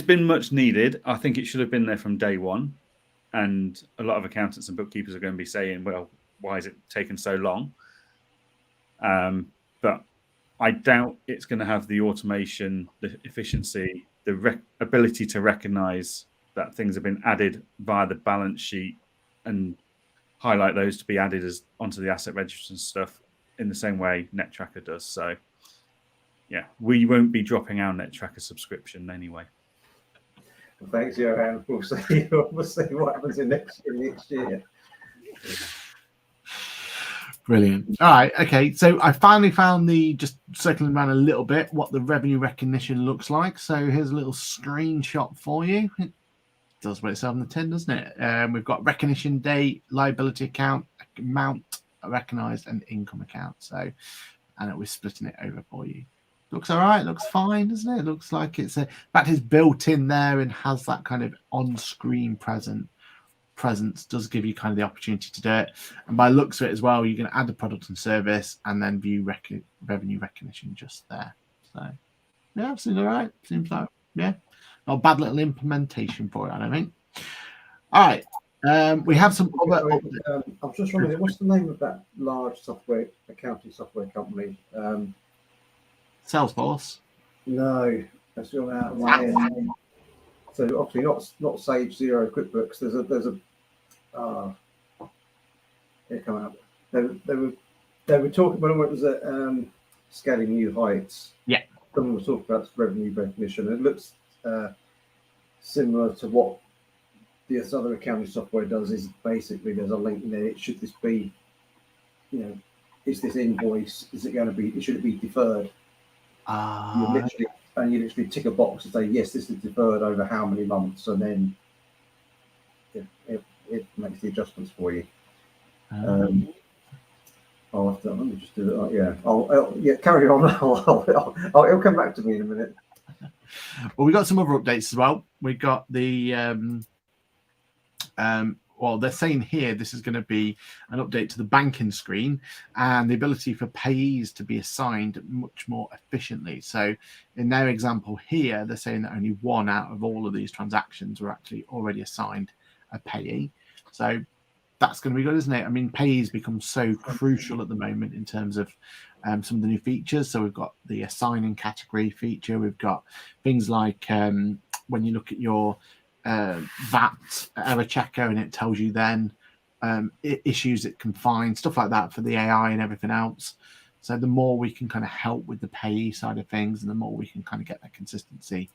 been much needed. I think it should have been there from day one. And a lot of accountants and bookkeepers are going to be saying, well, why has it taken so long? But I doubt it's going to have the automation, the efficiency, the ability to recognize that things have been added via the balance sheet and highlight those to be added onto the asset register and stuff in the same way NetTracker does. So, yeah, we won't be dropping our NetTracker subscription anyway. Well, thanks, Johann. We'll see what happens in next year. Brilliant. All right. Okay. So I finally found just circling around a little bit what the revenue recognition looks like. So here's a little screenshot for you. It does what it's on the tin, doesn't it? We've got recognition date, liability account, amount recognized, and income account. So, and we're splitting it over for you. Looks all right. Looks fine, doesn't it? Looks like in fact, it's built in there and has that kind of on-screen presence. Does give you kind of the opportunity to do it. And by looks of it as well, you can add the product and service and then view revenue recognition just there. So yeah, seems all right. Seems like, yeah, not a bad little implementation for it, I don't think. All right. We have some other. I was just wondering, what's the name of that large accounting software company? Salesforce. No, that's gone out of my head. So obviously not Sage, Zero, QuickBooks. There's a here coming up. They were talking when it was at Scaling New Heights. Yeah. Someone was talking about revenue recognition. It looks similar to what this other accounting software does. Is basically there's a link in there. Should this be, is this invoice? Is it going to be? Should it be deferred? You literally tick a box and say yes, this is deferred over how many months, and then it makes the adjustments for you. I'll have to, let me just do it. Yeah, carry on. It'll come back to me in a minute. Well, we got some other updates as well. We got the well, they're saying here this is going to be an update to the banking screen and the ability for payees to be assigned much more efficiently. So in their example here, they're saying that only 1 out of all of these transactions were actually already assigned a payee. So that's going to be good, isn't it? I mean, payees become so crucial at the moment in terms of some of the new features. So we've got the assigning category feature. We've got things like when you look at your VAT error checker and it tells you then issues it can find, stuff like that for the AI and everything else. So the more we can kind of help with the payee side of things and the more we can kind of get that consistency,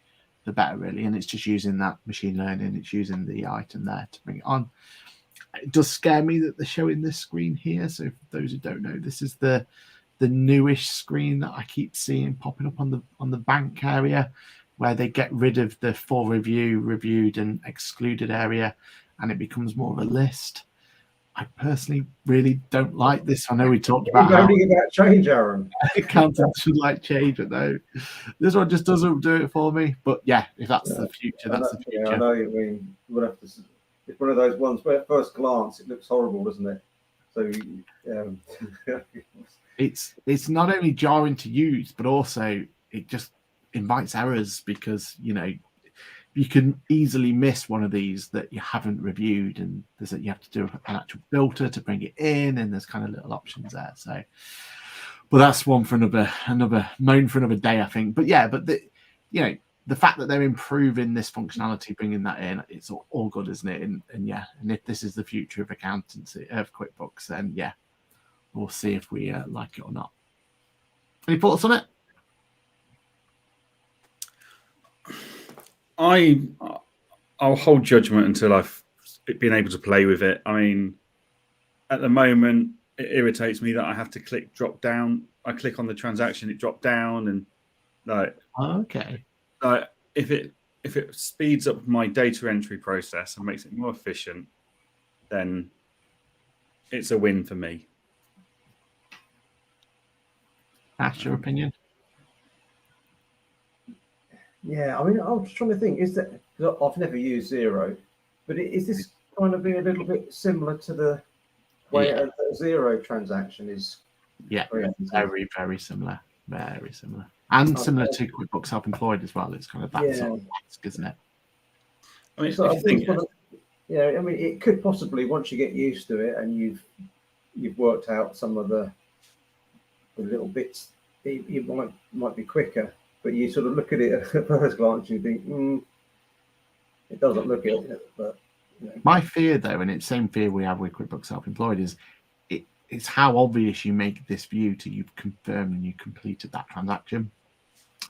the better really. And it's just using that machine learning, it's using the item there to bring it on. It does scare me that they're showing this screen here. So for those who don't know, this is the newish screen that I keep seeing popping up on the bank area, where they get rid of the for review, reviewed and excluded area, and it becomes more of a list. I personally really don't like this. I know we talked about how change, Aaron. Accountants should like change, but no, this one just doesn't do it for me. But yeah, if that's the future, that's the future. Yeah, I know. I mean, we'll have to. It's one of those ones where at first glance it looks horrible, doesn't it? So it's not only jarring to use, but also it just invites errors because you can easily miss one of these that you haven't reviewed, and you have to do an actual filter to bring it in, and there's kind of little options there. So, but that's one for another moan for another day, I think. But yeah, the fact that they're improving this functionality, bringing that in, it's all good, isn't it? And if this is the future of accountancy, of QuickBooks, then yeah, we'll see if we like it or not. Any thoughts on it? I'll hold judgment until I've been able to play with it. I mean, at the moment, it irritates me that I have to click drop down. I click on the transaction, it dropped down, and okay. If it speeds up my data entry process and makes it more efficient, then it's a win for me. That's your opinion? Yeah, I mean, I was trying to think, I've never used Zero, but is this kind of be a little bit similar to the way a Zero transaction is? Yeah, very, very similar. Very similar. And similar to QuickBooks Self-Employed as well. It's kind of that sort of task, isn't it? I mean, I mean, it could possibly, once you get used to it and you've worked out some of the little bits, it might be quicker. But you sort of look at it at first glance, and you think, it doesn't look it. But my fear, though, and it's the same fear we have with QuickBooks Self-Employed, is it's how obvious you make this view till you've confirmed and you completed that transaction.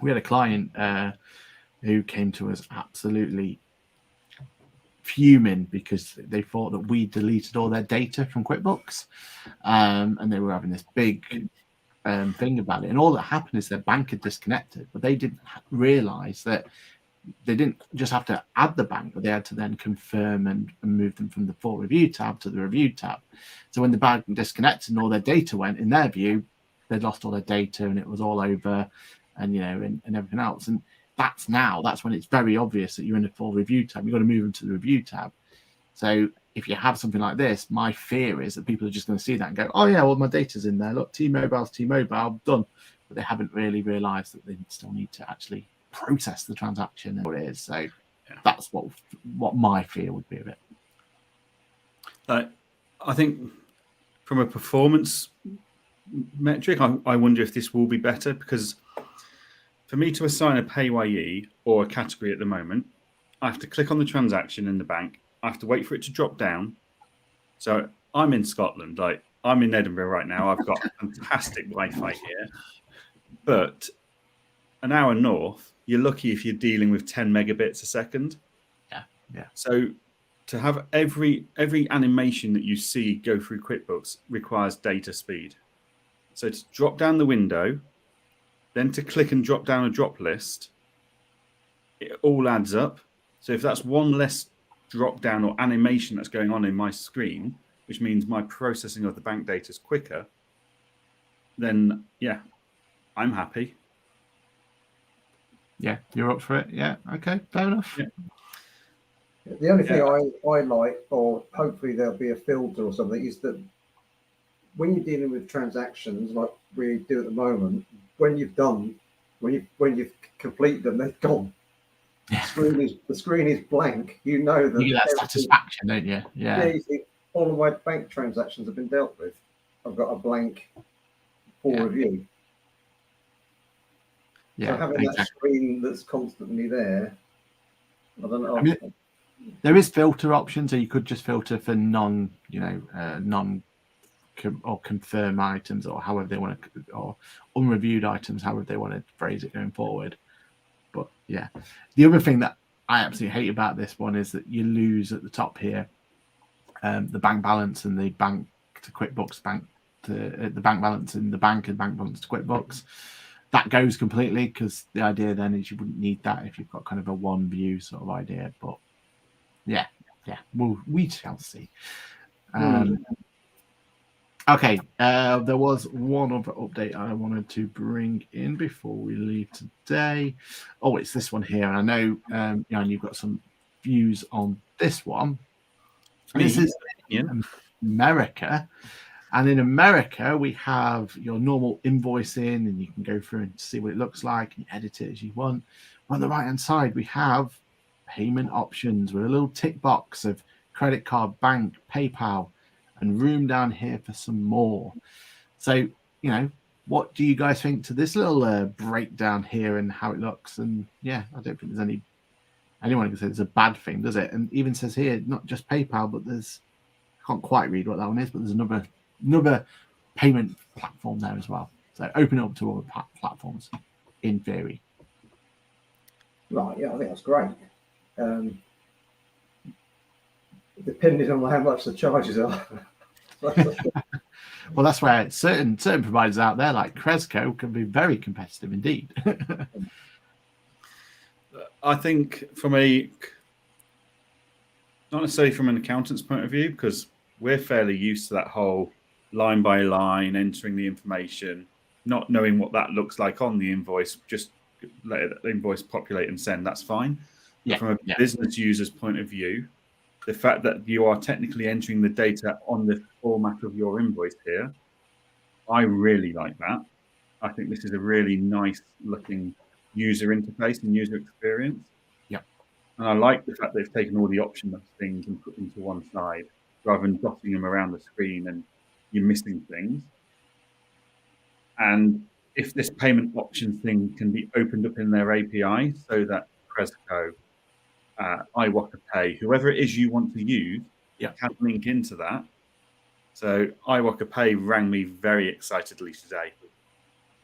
We had a client who came to us absolutely fuming because they thought that we deleted all their data from QuickBooks, and they were having this big thing about it. And all that happened is their bank had disconnected, but they didn't realize that they didn't just have to add the bank, but they had to then confirm and move them from the for review tab to the review tab. So when the bank disconnected and all their data went, in their view, they'd lost all their data and it was all over, and and everything else. And that's when it's very obvious that you're in the for review tab. You've got to move them to the review tab. So if you have something like this, my fear is that people are just going to see that and go, oh yeah, well, my data's in there. Look, T-Mobile's T-Mobile, done. But they haven't really realized that they still need to actually process the transaction and what it is. So that's what my fear would be of it. I think from a performance metric, I wonder if this will be better, because for me to assign a PAYE or a category at the moment, I have to click on the transaction in the bank. I have to wait for it to drop down. So I'm in Scotland, like I'm in Edinburgh right now. I've got fantastic Wi-Fi here, but an hour north, you're lucky if you're dealing with 10 megabits a second. Yeah. So to have every animation that you see go through QuickBooks requires data speed. So to drop down the window, then to click and drop down a drop list, it all adds up. So if that's one less drop down or animation that's going on in my screen, which means my processing of the bank data is quicker, then yeah, I'm happy. Yeah, you're up for it. Yeah, okay, fair enough. Yeah. The only thing I like, or hopefully there'll be a filter or something, is that when you're dealing with transactions like we do at the moment, when you've completed them, they're gone. Yeah. The screen is blank. You know that you get that satisfaction, don't you? Yeah. You see, all of my bank transactions have been dealt with. I've got a blank full review. Yeah, so having that screen that's constantly there, I don't know. I mean, there is filter options, so you could just filter for non or confirm items, or however they want to, or unreviewed items, however they want to phrase it going forward. But yeah, the other thing that I absolutely hate about this one is that you lose at the top here the bank balance and the bank to QuickBooks bank to the bank balance in the bank and bank balance to QuickBooks. That goes completely, because the idea then is you wouldn't need that if you've got kind of a one view sort of idea. But yeah, we shall see. Okay, there was one other update I wanted to bring in before we leave today. Oh, it's this one here. And I know, Johann, you've got some views on this one. This is in America. And in America, we have your normal invoicing, and you can go through and see what it looks like and edit it as you want. On the right-hand side, we have payment options with a little tick box of credit card, bank, PayPal, and room down here for some more. So, what do you guys think to this little breakdown here and how it looks? And yeah, I don't think there's anyone can say it's a bad thing, does it? And even says here, not just PayPal, but I can't quite read what that one is, but there's another payment platform there as well. So open it up to all the platforms in theory. Right, yeah, I think that's great. Depending on how much the charges are. Well, that's where certain providers out there like Cresco can be very competitive indeed. I think not necessarily from an accountant's point of view, because we're fairly used to that whole line by line, entering the information, not knowing what that looks like on the invoice, just let the invoice populate and send, that's fine. Yeah. From a business user's point of view, the fact that you are technically entering the data on the format of your invoice here, I really like that. I think this is a really nice looking user interface and user experience. Yeah. And I like the fact they've taken all the option things and put them to one side, rather than dotting them around the screen and you're missing things. And if this payment options thing can be opened up in their API so that Cresco, iWalker Pay, whoever it is you want to use, can link into that. So iWalker Pay rang me very excitedly today.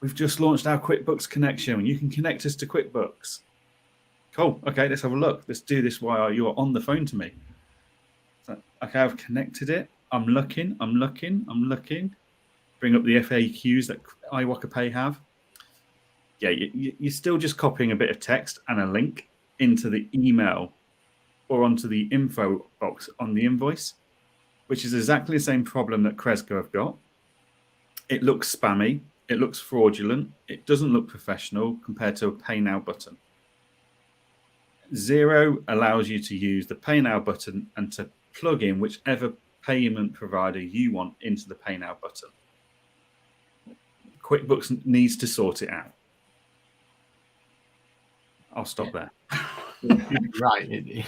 We've just launched our QuickBooks connection. You can connect us to QuickBooks. Cool. Okay, let's have a look. Let's do this while you're on the phone to me. So, okay, I've connected it. I'm looking. Bring up the FAQs that iWalker Pay have. Yeah, you're still just copying a bit of text and a link into the email or onto the info box on the invoice, which is exactly the same problem that Cresco have got. It looks spammy. It looks fraudulent. It doesn't look professional compared to a Pay Now button. Xero allows you to use the Pay Now button and to plug in whichever payment provider you want into the Pay Now button. QuickBooks needs to sort it out. I'll stop there. Right.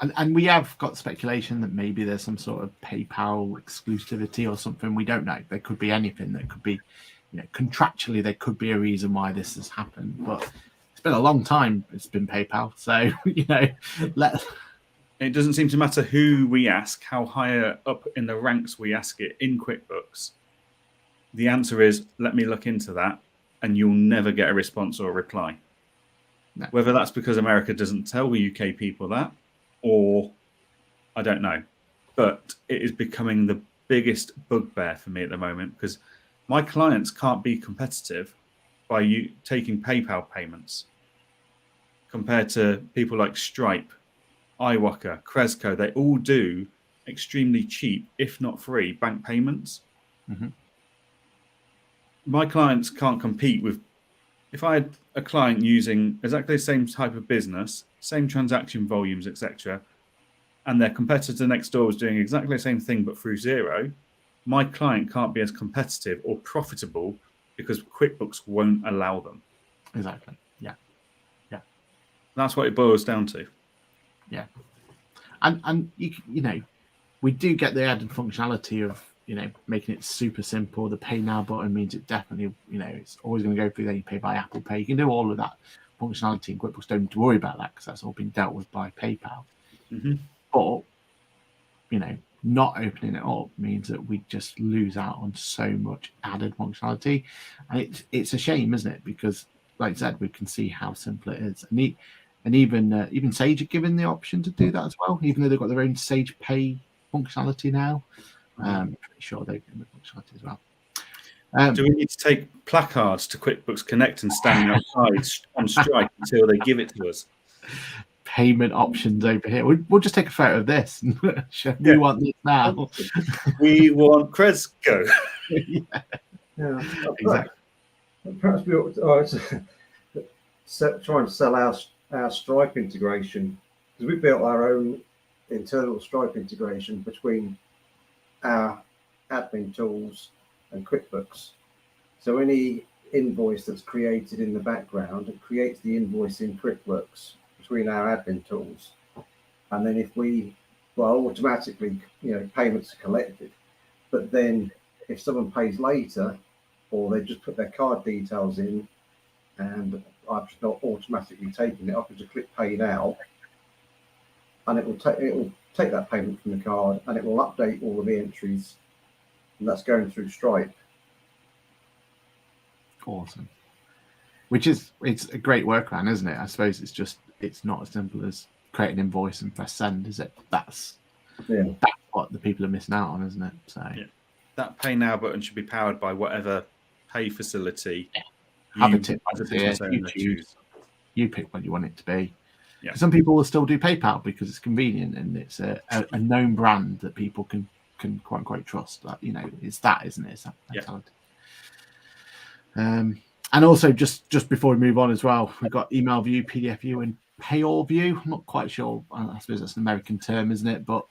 And we have got speculation that maybe there's some sort of PayPal exclusivity or something. We don't know. There could be anything that could be, contractually, there could be a reason why this has happened. But it's been a long time. It's been PayPal. So, It doesn't seem to matter who we ask, how higher up in the ranks we ask it in QuickBooks. The answer is, let me look into that, and you'll never get a response or a reply. No. Whether that's because America doesn't tell the UK people that, or I don't know. But it is becoming the biggest bugbear for me at the moment, because my clients can't be competitive by you taking PayPal payments compared to people like Stripe, iWalker, Cresco. They all do extremely cheap, if not free, bank payments. Mm-hmm. My clients can't compete with. If I had a client using exactly the same type of business, same transaction volumes, etc., and their competitor next door was doing exactly the same thing but through Xero, my client can't be as competitive or profitable because QuickBooks won't allow them. Exactly. Yeah. That's what it boils down to. Yeah. And we do get the added functionality of making it super simple. The pay now button means it definitely it's always going to go through there. You pay by Apple Pay. You can do all of that functionality in QuickBooks. Don't need to worry about that because that's all been dealt with by PayPal. Mm-hmm. But not opening it up means that we just lose out on so much added functionality, and it's a shame, isn't it? Because like I said, we can see how simple it is, and even Sage are given the option to do that as well, even though they've got their own Sage Pay functionality now. I'm pretty sure they've given the functionality as well. Do we need to take placards to QuickBooks Connect and stand outside on strike until they give it to us? Payment options over here. We'll just take a photo of this. We want this now. We want Cresco. Yeah, Exactly. Perhaps we ought to try and sell our Stripe integration, because we built our own internal Stripe integration between our admin tools and QuickBooks. So any invoice that's created in the background, it creates the invoice in QuickBooks between our admin tools, and then if automatically payments are collected. But then if someone pays later, or they just put their card details in and I've just not automatically taken it, I can just click pay now, and it will take that payment from the card, and it will update all of the entries, and that's going through Stripe. Awesome. It's a great workaround, isn't it? I suppose it's not as simple as create an invoice and press send, is it? That's what the people are missing out on, isn't it? So that pay now button should be powered by whatever pay facility have a tip you pick what you want it to be. Yeah. Some people will still do PayPal because it's convenient and it's a known brand that people can quote unquote trust. That it's that, isn't it? It's that mentality. And also, just before we move on as well, we've got email view, PDF view, and pay all view. I'm not quite sure. I suppose that's an American term, isn't it? But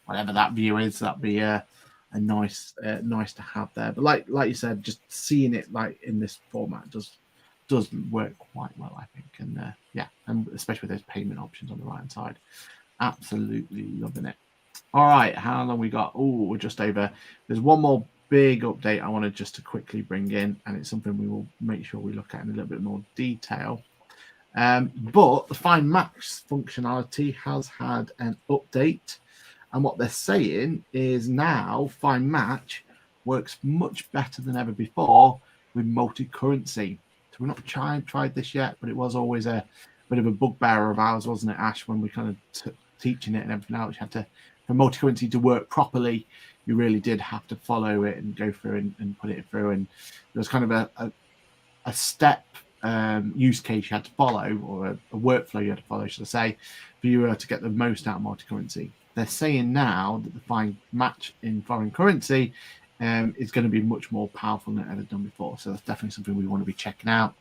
whatever that view is, that'd be a nice to have there. But like you said, just seeing it like in this format doesn't work quite well, I think. And and especially with those payment options on the right hand side, absolutely loving it. All right, how long we got? Oh, we're just over. There's one more big update I wanted just to quickly bring in, and it's something we will make sure we look at in a little bit more detail. But the Find Match functionality has had an update, and what they're saying is now Find Match works much better than ever before with multi-currency. So we're not tried this yet, but it was always a bit of a bugbear of ours, wasn't it, Ash, when we kind of teaching it and everything else. You had to, for multi-currency to work properly, you really did have to follow it and go through and put it through. And there was kind of a step use case you had to follow, or a workflow you had to follow, should I say, for you to get the most out of multi-currency. They're saying now that the Find Match in foreign currency is going to be much more powerful than it ever done before. So that's definitely something we want to be checking out,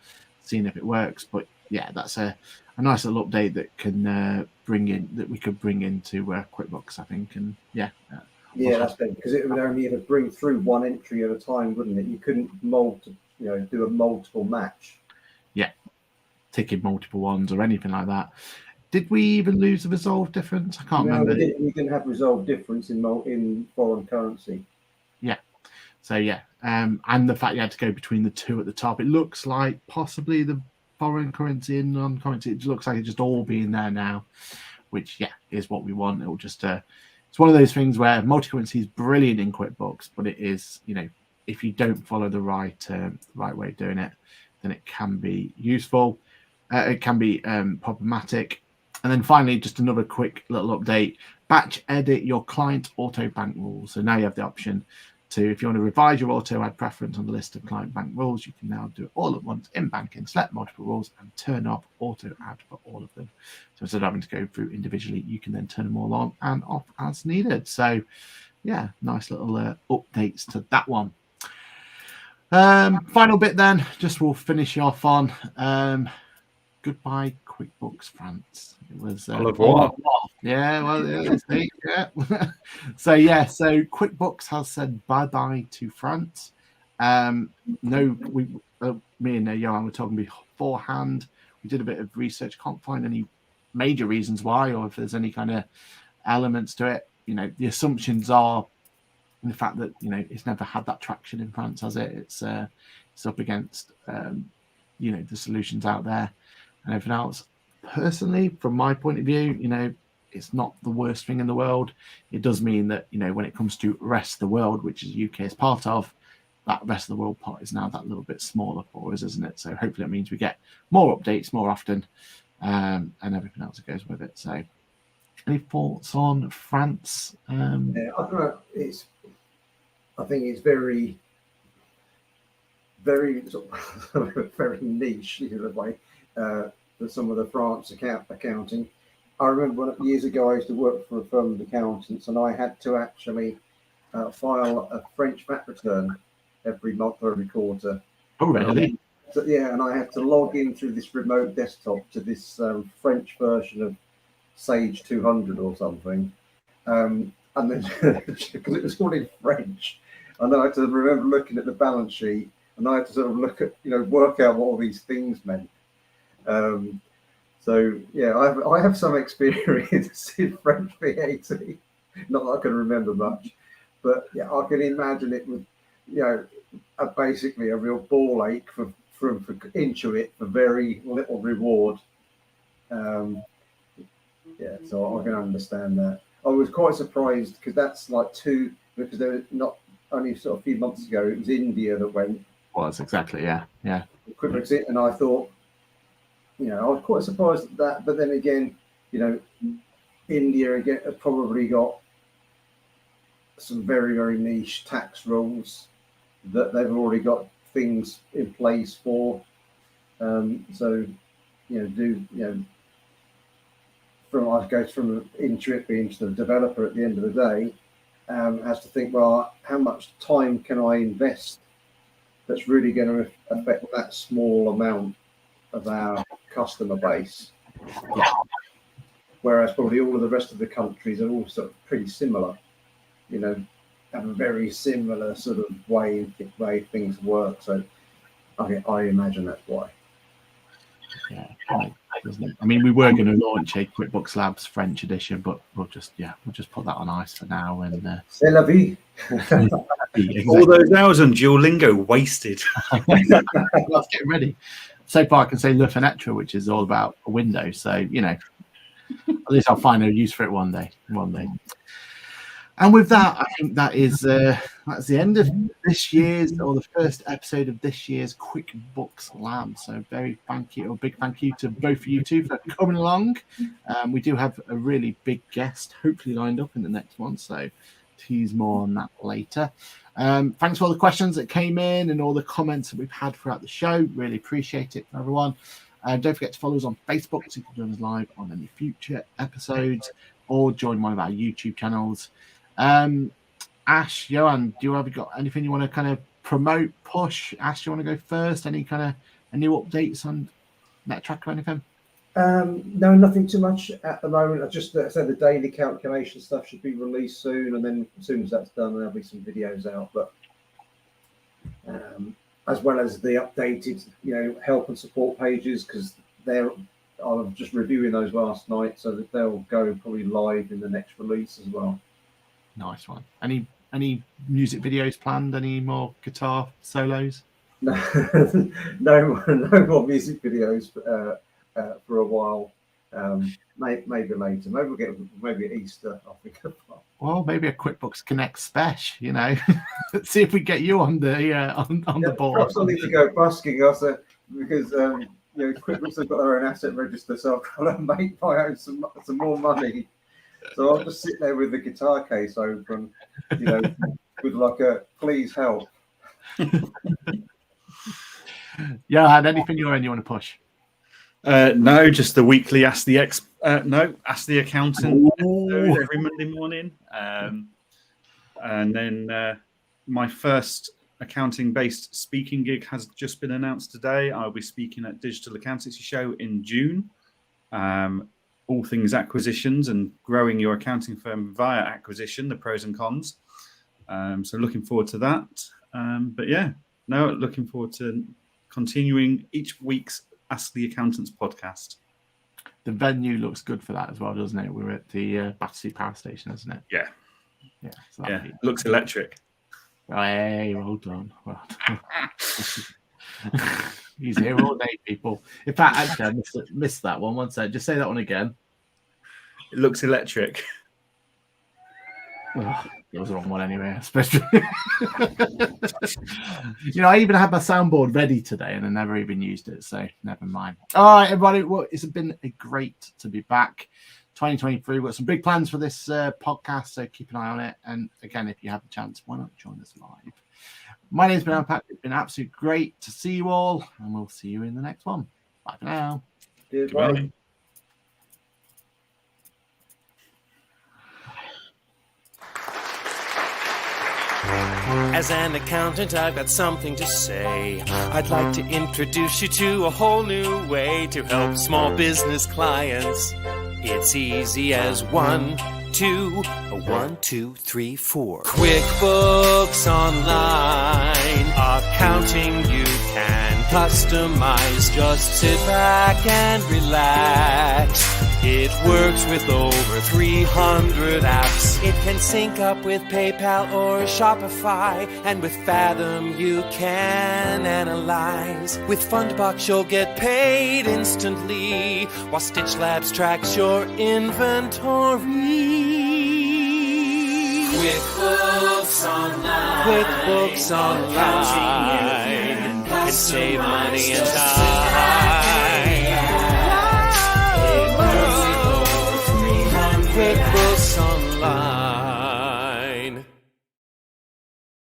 seeing if it works. But yeah, that's a nice little update that can we could bring into QuickBooks, I think. And that's good, because it would only ever bring through one entry at a time, wouldn't it? You couldn't do a multiple match. Yeah, ticking multiple ones or anything like that. did we even lose the resolve difference? I can't No, remember. we didn't have resolve difference in foreign currency. Yeah. So yeah, and the fact you had to go between the two at the top, it looks like possibly the foreign currency and non-currency. It looks like it's just all being there now, which is what we want. It'll just it's one of those things where multi-currency is brilliant in QuickBooks, but it is, if you don't follow the right way of doing it, then it can be useful. It can be problematic. And then finally, just another quick little update: batch edit your client auto bank rules. So now you have the option to, if you want to revise your auto add preference on the list of client bank rules, you can now do it all at once in banking, select multiple rules and turn off auto add for all of them. So instead of having to go through individually, you can then turn them all on and off as needed. So yeah, nice little updates to that one. Final bit then, just we'll finish off on goodbye QuickBooks France. It was yeah, well, yeah. So QuickBooks has said bye to France. No, me and Johann were talking beforehand. We did a bit of research, can't find any major reasons why, or if there's any kind of elements to it. The assumptions are the fact that it's never had that traction in France, has it? It's up against the solutions out there and everything else. Personally, from my point of view, it's not the worst thing in the world. It does mean that when it comes to rest of the world, which is UK is part of, that rest of the world part is now that little bit smaller for us, isn't it? So hopefully that means we get more updates more often, and everything else that goes with it. So any thoughts on France? I don't know. I think it's very, very very niche in a way. For some of the France accounting. I remember years ago I used to work for a firm of accountants, and I had to actually file a French VAT return every month or every quarter. Oh, really? And I had to log in through this remote desktop to this French version of Sage 200 or something, and then because it was all in French, and I had to remember looking at the balance sheet, and I had to sort of look at work out what all these things meant. So yeah, I have some experience in French VAT. Not that I can remember much, but yeah, I can imagine it was, basically a real ball ache for Intuit for very little reward. So I can understand that. I was quite surprised because that's because there was not only sort of a few months ago, it was India that went. Well, that's exactly, yeah. QuickBooks, and I thought, I was quite surprised at that. But then again, India again have probably got some very, very niche tax rules that they've already got things in place for. From Intuit being to the developer at the end of the day, has to think, well, how much time can I invest that's really going to affect that small amount of our customer base? Yeah. Whereas probably all of the rest of the countries are all sort of pretty similar, have a very similar sort of way things work. So I imagine that's why. Yeah. I mean, we were going to launch a QuickBooks Labs French edition, but we'll just put that on ice for now. And c'est la vie. Exactly. All those hours on Duolingo wasted. Let's get ready. So far, I can say Le Fenêtre, which is all about a window. So at least I'll find a use for it one day. And with that, I think that's the end of this year's, or the first episode of this year's QuickBooks Lab. So big thank you to both of you two for coming along. We do have a really big guest hopefully lined up in the next one, so tease more on that later. Thanks for all the questions that came in and all the comments that we've had throughout the show. Really appreciate it from everyone. Don't forget to follow us on Facebook so you can join us live on any future episodes or join one of our YouTube channels. Ash, Johann, have you got anything you want to kind of promote, push? Ash, do you want to go first? Any kind of new updates on NetTrack or anything? No, nothing too much at the moment. I just said the daily calculation stuff should be released soon, and then as soon as that's done, there'll be some videos out. But as well as the updated, help and support pages, because they're I'm just reviewing those last night, so that they'll go probably live in the next release as well. Nice one. Any music videos planned? Any more guitar solos? No, no more music videos for a while. Maybe later. Maybe we'll get maybe at Easter. I think. Well, maybe a QuickBooks Connect special. You know, let's see if we get you on the on the board. Perhaps I need to go busking also because QuickBooks have got their own asset register, so I've got to make my own some more money. So I'll just sit there with the guitar case open, with like a please help. Johann, anything you want to push? No, just the weekly Ask the Accountant episode every Monday morning. And then my first accounting-based speaking gig has just been announced today. I'll be speaking at Digital Accountancy Show in June. All things acquisitions and growing your accounting firm via acquisition, the pros and cons. So looking forward to that. But yeah, no, looking forward to continuing each week's Ask the Accountants podcast. The venue looks good for that as well, doesn't it? We're at the Battersea Power Station, isn't it? Yeah. Yeah. So yeah. Looks electric. Hey, well done. Well done. He's here all day, people. In fact, actually, I missed that one. One sec. Just say that one again. It looks electric. Oh, it was the wrong one anyway, especially. I even had my soundboard ready today and I never even used it, so never mind. All right, everybody. Well, it's been great to be back. 2023, we've got some big plans for this podcast, so keep an eye on it. And again, if you have a chance, why not join us live? My name's been Pat. It's been absolutely great to see you all, and we'll see you in the next one. Bye for now. Goodbye. As an accountant, I've got something to say. I'd like to introduce you to a whole new way to help small business clients. It's easy as 1, 2, 1, 2, 3, 4. QuickBooks Online. Accounting you can customize. Just sit back and relax. It works with over 300 apps. It can sync up with PayPal or Shopify. And with Fathom you can analyze. With Fundbox you'll get paid instantly, while Stitch Labs tracks your inventory. QuickBooks Online. QuickBooks Online. Can save money and time.